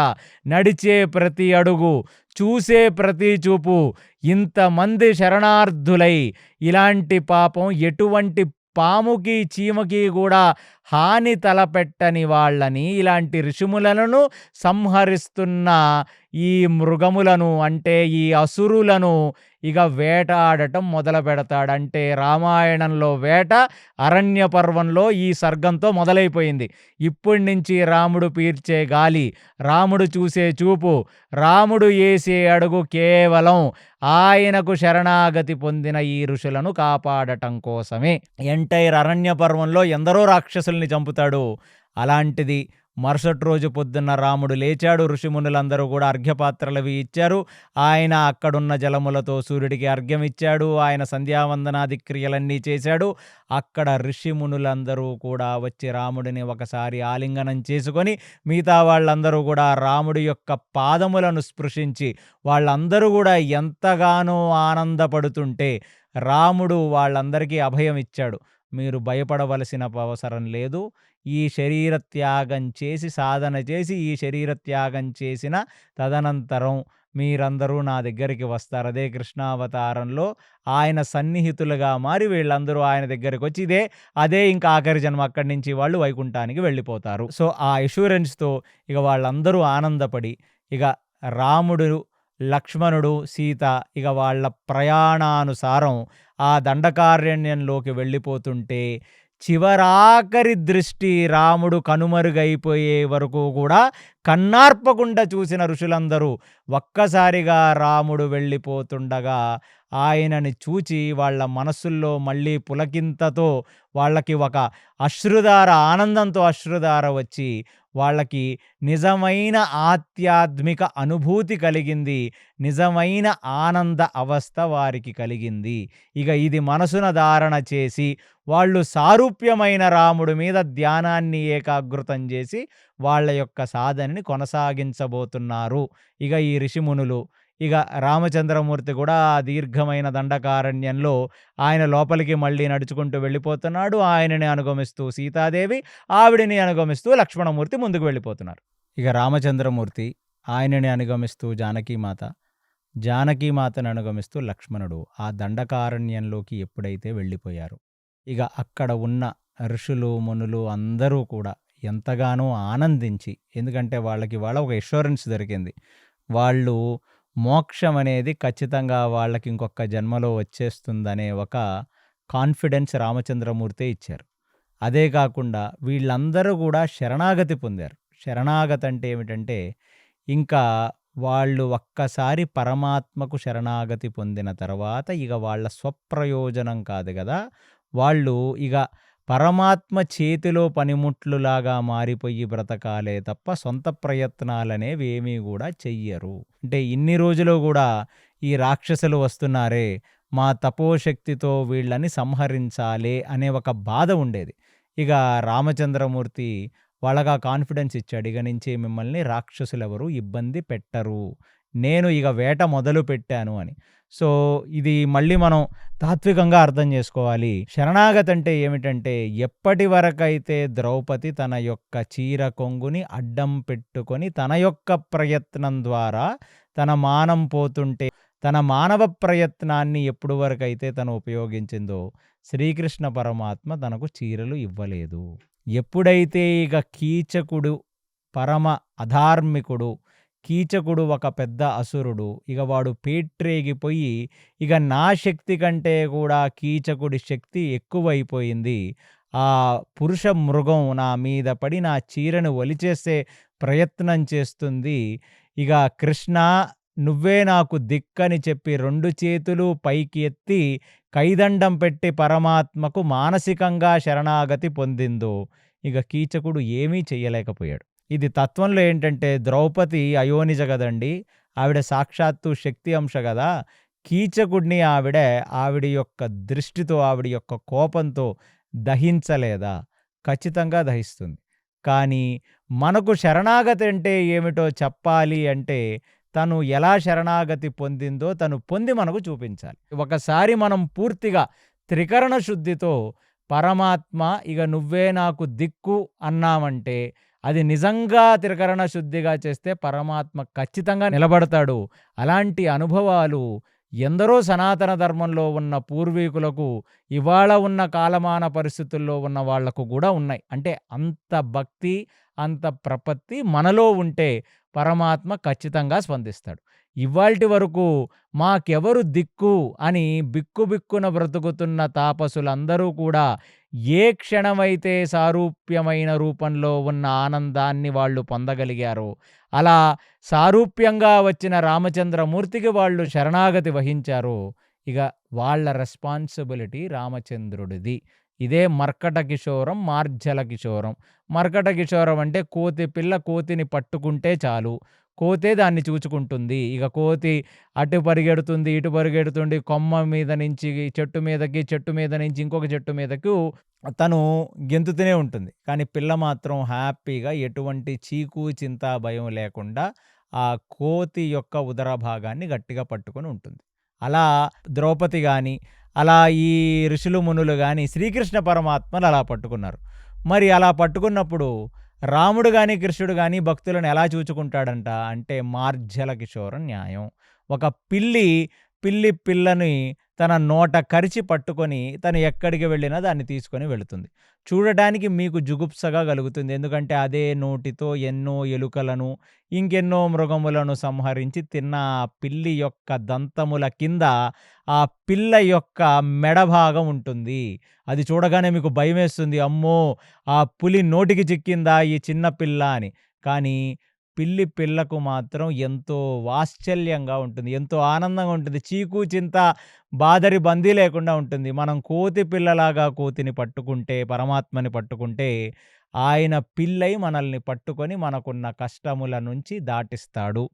Speaker 2: నడిచే ప్రతి అడుగు, చూసే ప్రతి చూపు ఇంతమంది శరణార్థులై ఇలాంటి పాపం ఎటువంటి పాముకి, చీమకి కూడా హాని తలపెట్టని వాళ్ళని, ఇలాంటి ఋషిములను సంహరిస్తున్న ఈ మృగములను అంటే ఈ అసురులను ఇక వేటాడటం మొదలుపెడతాడు. అంటే రామాయణంలో వేట అరణ్య పర్వంలో ఈ సర్గంతో మొదలైపోయింది. ఇప్పటి నుంచి రాముడు పీల్చే గాలి, రాముడు చూసే చూపు, రాముడు వేసే అడుగు కేవలం ఆయనకు శరణాగతి పొందిన ఈ ఋషులను కాపాడటం కోసమే. ఎంటైర్ అరణ్య పర్వంలో ఎందరో రాక్షసుల్ని చంపుతాడు. అలాంటిది మరుసటి రోజు పొద్దున్న రాముడు లేచాడు. ఋషిమునులందరూ కూడా అర్ఘ్యపాత్రలవి ఇచ్చారు. ఆయన అక్కడున్న జలములతో సూర్యుడికి అర్ఘ్యం ఇచ్చాడు. ఆయన సంధ్యావందనాది క్రియలన్నీ చేశాడు. అక్కడ ఋషిమునులందరూ కూడా వచ్చి రాముడిని ఒకసారి ఆలింగనం చేసుకొని మిగతా వాళ్ళందరూ కూడా రాముడి యొక్క పాదములను స్పృశించి వాళ్ళందరూ కూడా ఎంతగానో ఆనందపడుతుంటే రాముడు వాళ్ళందరికీ అభయం ఇచ్చాడు. మీరు భయపడవలసిన అవసరం లేదు. ఈ శరీర త్యాగం చేసి సాధన చేసి ఈ శరీర త్యాగం చేసిన తదనంతరం మీరందరూ నా దగ్గరికి వస్తారు. అదే కృష్ణావతారంలో ఆయన సన్నిహితులుగా మారి వీళ్ళందరూ ఆయన దగ్గరికి వచ్చి అదే ఇంకా ఆఖరి జన్మ. అక్కడి నుంచి వాళ్ళు వైకుంఠానికి వెళ్ళిపోతారు. సో ఆ అష్యూరెన్స్తో ఇక వాళ్ళందరూ ఆనందపడి ఇక రాముడు, లక్ష్మణుడు, సీత ఇక వాళ్ళ ప్రయాణానుసారం ఆ దండకారణ్యంలోకి వెళ్ళిపోతుంటే చివరాఖరి దృష్టి రాముడు కనుమరుగైపోయే వరకు కూడా కన్నార్పకుండా చూసిన ఋషులందరూ ఒక్కసారిగా రాముడు వెళ్ళిపోతుండగా ఆయనని చూచి వాళ్ళ మనస్సుల్లో మళ్ళీ పులకింతతో వాళ్ళకి ఒక అశ్రుధార, ఆనందంతో అశ్రుధార వచ్చి వాళ్ళకి నిజమైన ఆధ్యాత్మిక అనుభూతి కలిగింది. నిజమైన ఆనంద అవస్థ వారికి కలిగింది. ఇక ఇది మనసున ధారణ చేసి వాళ్ళు సారూప్యమైన రాముడి మీద ధ్యానాన్ని ఏకాగ్రతం చేసి వాళ్ళ యొక్క సాధనని కొనసాగించబోతున్నారు. ఇక ఈ ఋషిమునులు ఇక రామచంద్రమూర్తి కూడా ఆ దీర్ఘమైన దండకారణ్యంలో ఆయన లోపలికి మళ్ళీ నడుచుకుంటూ వెళ్ళిపోతున్నాడు. ఆయనని అనుగమిస్తూ సీతాదేవి, ఆవిడిని అనుగమిస్తూ లక్ష్మణమూర్తి ముందుకు వెళ్ళిపోతున్నారు. ఇక రామచంద్రమూర్తి ఆయనని అనుగమిస్తూ జానకీమాత, జానకీమాతను అనుగమిస్తూ లక్ష్మణుడు ఆ దండకారణ్యంలోకి ఎప్పుడైతే వెళ్ళిపోయారో ఇక అక్కడ ఉన్న ఋషులు, మునులు అందరూ కూడా ఎంతగానో ఆనందించి, ఎందుకంటే వాళ్ళకి ఒక ఎష్యూరెన్స్ దొరికింది. వాళ్ళు మోక్షం అనేది ఖచ్చితంగా వాళ్ళకి ఇంకొక జన్మలో వచ్చేస్తుందనే ఒక కాన్ఫిడెన్స్ రామచంద్రమూర్తే ఇచ్చారు. అదే కాకుండా వీళ్ళందరూ కూడా శరణాగతి పొందారు. శరణాగతి అంటే ఏమిటంటే ఇంకా వాళ్ళు ఒక్కసారి పరమాత్మకు శరణాగతి పొందిన తర్వాత ఇక వాళ్ళ స్వప్రయోజనం కాదు కదా, వాళ్ళు ఇక పరమాత్మ చేతిలో పనిముట్లులాగా మారిపోయి బ్రతకాలే తప్ప సొంత ప్రయత్నాలనేవి ఏమీ కూడా చెయ్యరు. అంటే ఇన్ని రోజులు కూడా ఈ రాక్షసులు వస్తున్నారే, మా తపోశక్తితో వీళ్ళని సంహరించాలి అనే ఒక బాధ ఉండేది. ఇక రామచంద్రమూర్తి వాళ్ళగా కాన్ఫిడెన్స్ ఇచ్చాడు. ఇక నుంచి మిమ్మల్ని రాక్షసులు ఎవరు ఇబ్బంది పెట్టరు, నేను ఇక వేట మొదలు పెట్టాను అని. సో ఇది మళ్ళీ మనం తాత్వికంగా అర్థం చేసుకోవాలి. శరణాగతి అంటే ఏమిటంటే ఎప్పటి వరకైతే ద్రౌపది తన యొక్క చీర కొంగుని అడ్డం పెట్టుకొని తన యొక్క ప్రయత్నం ద్వారా తన మానం పోతుంటే తన మానవ ప్రయత్నాన్ని ఎప్పుడు వరకైతే తను ఉపయోగించిందో శ్రీకృష్ణ పరమాత్మ తనకు చీరలు ఇవ్వలేదు. ఎప్పుడైతే ఇక కీచకుడు పరమ అధార్మికుడు, కీచకుడు ఒక పెద్ద అసురుడు, ఇక వాడు పేట్రేగిపోయి ఇక నా శక్తి కంటే కూడా కీచకుడి శక్తి ఎక్కువైపోయింది, ఆ పురుష మృగం నా మీద పడి నా చీరను ఒలిచేసే ప్రయత్నం చేస్తుంది, ఇక కృష్ణ నువ్వే నాకు దిక్కని చెప్పి 2 చేతులు పైకి ఎత్తి కైదండం పెట్టి పరమాత్మకు మానసికంగా శరణాగతి పొందిందో ఇక కీచకుడు ఏమీ చెయ్యలేకపోయాడు. ఇది తత్వంలో ఏంటంటే ద్రౌపది అయోనిజ కదండి, ఆవిడ సాక్షాత్తు శక్తి అంశ కదా, కీచకుడిని ఆవిడ యొక్క దృష్టితో, ఆవిడ యొక్క కోపంతో దహించలేదా? ఖచ్చితంగా దహిస్తుంది. కానీ మనకు శరణాగతి అంటే ఏమిటో చెప్పాలి అంటే, తను ఎలా శరణాగతి పొందిందో తను పొంది మనకు చూపించాలి. ఒకసారి మనం పూర్తిగా త్రికరణ శుద్ధితో పరమాత్మ ఇక నువ్వే నాకు దిక్కు అన్నామంటే, అది నిజంగా త్రికరణ శుద్ధిగా చేస్తే పరమాత్మ ఖచ్చితంగా నిలబడతాడు. అలాంటి అనుభవాలు ఎందరో సనాతన ధర్మంలో ఉన్న పూర్వీకులకు, ఇవాళ ఉన్న కాలమాన పరిస్థితుల్లో ఉన్న వాళ్లకు కూడా ఉన్నాయి. అంటే అంత భక్తి, అంత ప్రపత్తి మనలో ఉంటే పరమాత్మ ఖచ్చితంగా స్పందిస్తాడు. ఇవాల్టి వరకు మాకెవరు దిక్కు అని బిక్కుబిక్కున బ్రతుకుతున్న తాపసులందరూ కూడా ఏ క్షణమైతే సారూప్యమైన రూపంలో ఉన్న ఆనందాన్ని వాళ్ళు పొందగలిగారో, అలా సారూప్యంగా వచ్చిన రామచంద్రమూర్తికి వాళ్ళు శరణాగతి వహించారో, ఇక వాళ్ళ రెస్పాన్సిబిలిటీ రామచంద్రుడిది. ఇదే మర్కట కిశోరం, మార్జల కిశోరం. మర్కట కిశోరం అంటే కోతి పిల్ల కోతిని పట్టుకుంటే చాలు, కోతే దాన్ని చూచుకుంటుంది. ఇక కోతి అటు పరిగెడుతుంది, ఇటు పరిగెడుతుంది, కొమ్మ మీద నుంచి చెట్టు మీదకి, చెట్టు మీద నుంచి ఇంకొక చెట్టు మీదకు తను గెంతుతూనే ఉంటుంది. కానీ పిల్ల మాత్రం హ్యాపీగా ఎటువంటి చీకు, చింత, భయం లేకుండా ఆ కోతి యొక్క ఉదర భాగాన్ని గట్టిగా పట్టుకొని ఉంటుంది. అలా ద్రౌపది గాని, అలా ఈ ఋషులు, మునులు గాని శ్రీకృష్ణ పరమాత్మను అలా పట్టుకున్నారు. మరి అలా పట్టుకున్నప్పుడు రాముడు గాని, కృష్ణుడు గాని భక్తులను ఎలా చూచుకుంటాడంట అంటే, మార్జల కిశోరం న్యాయం. ఒక పిల్లని తన నోట కరిచి పట్టుకొని తను ఎక్కడికి వెళ్ళినా దాన్ని తీసుకొని వెళుతుంది. చూడటానికి మీకు జుగుప్సగా కలుగుతుంది. ఎందుకంటే అదే నోటితో ఎన్నో ఎలుకలను, ఇంకెన్నో మృగములను సంహరించి తిన్న ఆ పిల్లి యొక్క దంతముల కింద ఆ పిల్ల యొక్క మెడ భాగం ఉంటుంది. అది చూడగానే మీకు భయమేస్తుంది. అమ్మో! ఆ పులి నోటికి చిక్కిందా ఈ చిన్న పిల్ల అని. కానీ పిల్లకు మాత్రం ఎంతో వాత్సల్యంగా ఉంటుంది. ఎంతో ఆనందంగా ఉంటుంది. చీకు, చింత, బాదరి, బందీ లేకుండా ఉంటుంది. మనం కోతి పిల్లలాగా కోతిని పట్టుకుంటే, పరమాత్మని పట్టుకుంటే, ఆయన పిల్లై మనల్ని పట్టుకొని మనకున్న కష్టముల నుంచి దాటిస్తాడు.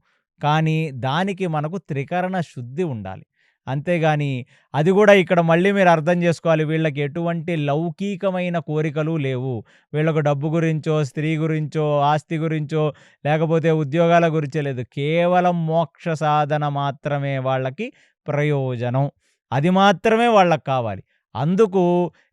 Speaker 2: కానీ దానికి మనకు త్రికరణ శుద్ధి ఉండాలి. అంతేగాని అది కూడా ఇక్కడ మళ్ళీ మీరు అర్థం చేసుకోవాలి. వీళ్ళకి ఎటువంటి లౌకికమైన కోరికలు లేవు. వీళ్ళకు డబ్బు గురించో, స్త్రీ గురించో, ఆస్తి గురించో, లేకపోతే ఉద్యోగాల గురించో లేదు. కేవలం మోక్ష సాధన మాత్రమే వాళ్ళకి ప్రయోజనం. అది మాత్రమే వాళ్ళకి కావాలి. అందుకు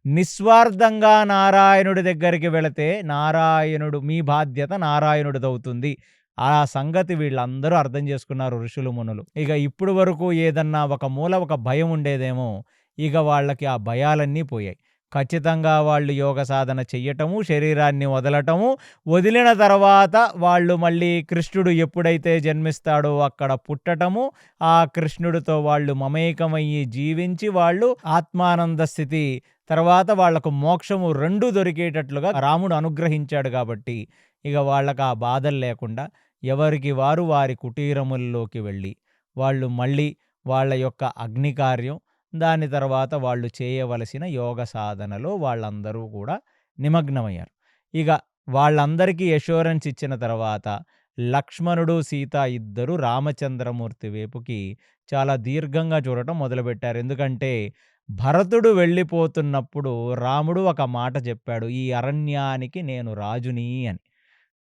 Speaker 2: నిస్వార్థంగా నారాయణుడి దగ్గరికి వెళితే నారాయణుడు, మీ బాధ్యత నారాయణుడిదవుతుంది. ఆ సంగతి వీళ్ళందరూ అర్థం చేసుకున్నారు ఋషులు, మునులు. ఇక ఇప్పుడు వరకు ఏదన్నా ఒక మూల ఒక భయం ఉండేదేమో, ఇక వాళ్ళకి ఆ భయాలన్నీ పోయాయి. ఖచ్చితంగా వాళ్ళు యోగ సాధన చెయ్యటము, శరీరాన్ని వదలటము, వదిలిన తర్వాత వాళ్ళు మళ్ళీ కృష్ణుడు ఎప్పుడైతే జన్మిస్తాడో అక్కడ పుట్టటము, ఆ కృష్ణుడితో వాళ్ళు మమేకమయ్యి జీవించి వాళ్ళు ఆత్మానంద స్థితి, తర్వాత వాళ్లకు మోక్షము రెండూ దొరికేటట్లుగా రాముడు అనుగ్రహించాడు. కాబట్టి ఇక వాళ్ళకు ఆ బాధలు లేకుండా ఎవరికి వారు వారి కుటీరముల్లోకి వెళ్ళి వాళ్ళు మళ్ళీ వాళ్ళ యొక్క అగ్ని కార్యం, దాని తర్వాత వాళ్ళు చేయవలసిన యోగ సాధనలో వాళ్ళందరూ కూడా నిమగ్నమయ్యారు. ఇక వాళ్ళందరికీ అష్యూరెన్స్ ఇచ్చిన తర్వాత లక్ష్మణుడు, సీత ఇద్దరు రామచంద్రమూర్తి వైపుకి చాలా దీర్ఘంగా చూడటం మొదలుపెట్టారు. ఎందుకంటే భరతుడు వెళ్ళిపోతున్నప్పుడు రాముడు ఒక మాట చెప్పాడు, ఈ అరణ్యానికి నేను రాజుని అని.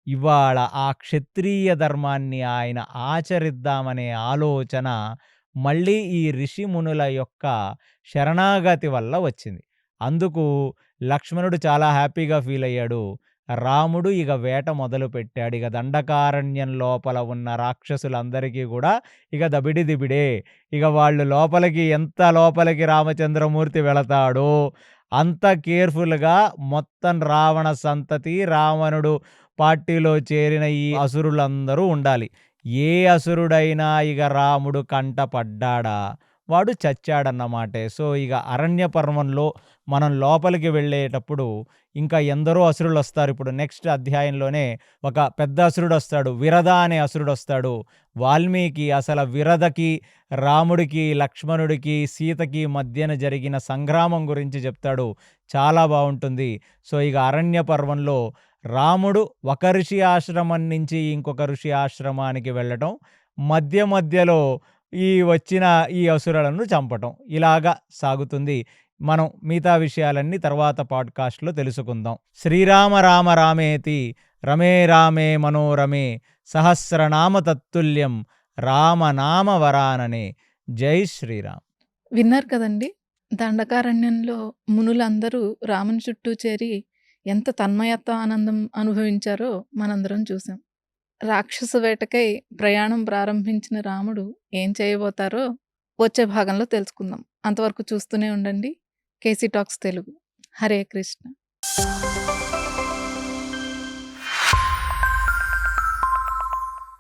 Speaker 2: ఇవాళ ఆ క్షత్రియ ధర్మాన్ని ఆయన ఆచరిద్దామనే ఆలోచన మళ్ళీ ఈ ఋషిమునుల యొక్క శరణాగతి వల్ల వచ్చింది. అందుకు లక్ష్మణుడు చాలా హ్యాపీగా ఫీల్ అయ్యాడు. రాముడు ఇక వేట మొదలు పెట్టాడు. ఇక దండకారణ్యం లోపల ఉన్న రాక్షసులందరికీ కూడా ఇక దబిడి దిబిడే. ఇక వాళ్ళు ఎంత లోపలికి రామచంద్రమూర్తి వెళతాడో అంత కేర్ఫుల్గా మొత్తం రావణ సంతతి, రావణుడు పార్టీలో చేరిన ఈ అసురులందరూ ఉండాలి. ఏ అసురుడైనా ఇక రాముడు కంట పడ్డాడా వాడు చచ్చాడన్నమాటే. సో ఇక అరణ్య పర్వంలో మనం లోపలికి వెళ్ళేటప్పుడు ఇంకా ఎందరో అసురులు వస్తారు. ఇప్పుడు నెక్స్ట్ అధ్యాయంలోనే ఒక పెద్ద అసురుడు వస్తాడు, విరద అనే అసురుడు వస్తాడు. వాల్మీకి అసలు విరదకి, రాముడికి, లక్ష్మణుడికి, సీతకి మధ్యన జరిగిన సంగ్రామం గురించి చెప్తాడు. చాలా బాగుంటుంది. సో ఇక అరణ్య పర్వంలో రాముడు ఒక ఋషి ఆశ్రమం నుంచి ఇంకొక ఋషి ఆశ్రమానికి వెళ్ళటం, మధ్యలో ఈ వచ్చిన ఈ అసురులను చంపటం. ఇలాగా సాగుతుంది. మనం మిగతా విషయాలన్నీ తర్వాత పాడ్‌కాస్ట్‌లో తెలుసుకుందాం. శ్రీరామ రామ రామేతి రమే రామే మనోరమే సహస్రనామ తత్తుల్యం రామనామ వరాననే. జై శ్రీరామ్.
Speaker 1: విన్నారు కదండి. దండకారణ్యంలో మునులందరూ రాముని చుట్టూ చేరి ఎంత తన్మయత్వ ఆనందం అనుభవించారో మనందరం చూసాం. రాక్షస వేటకై ప్రయాణం ప్రారంభించిన రాముడు ఏం చేయబోతారో వచ్చే భాగంలో తెలుసుకుందాం. అంతవరకు చూస్తూనే ఉండండి కేసీ టాక్స్ తెలుగు. హరే కృష్ణ.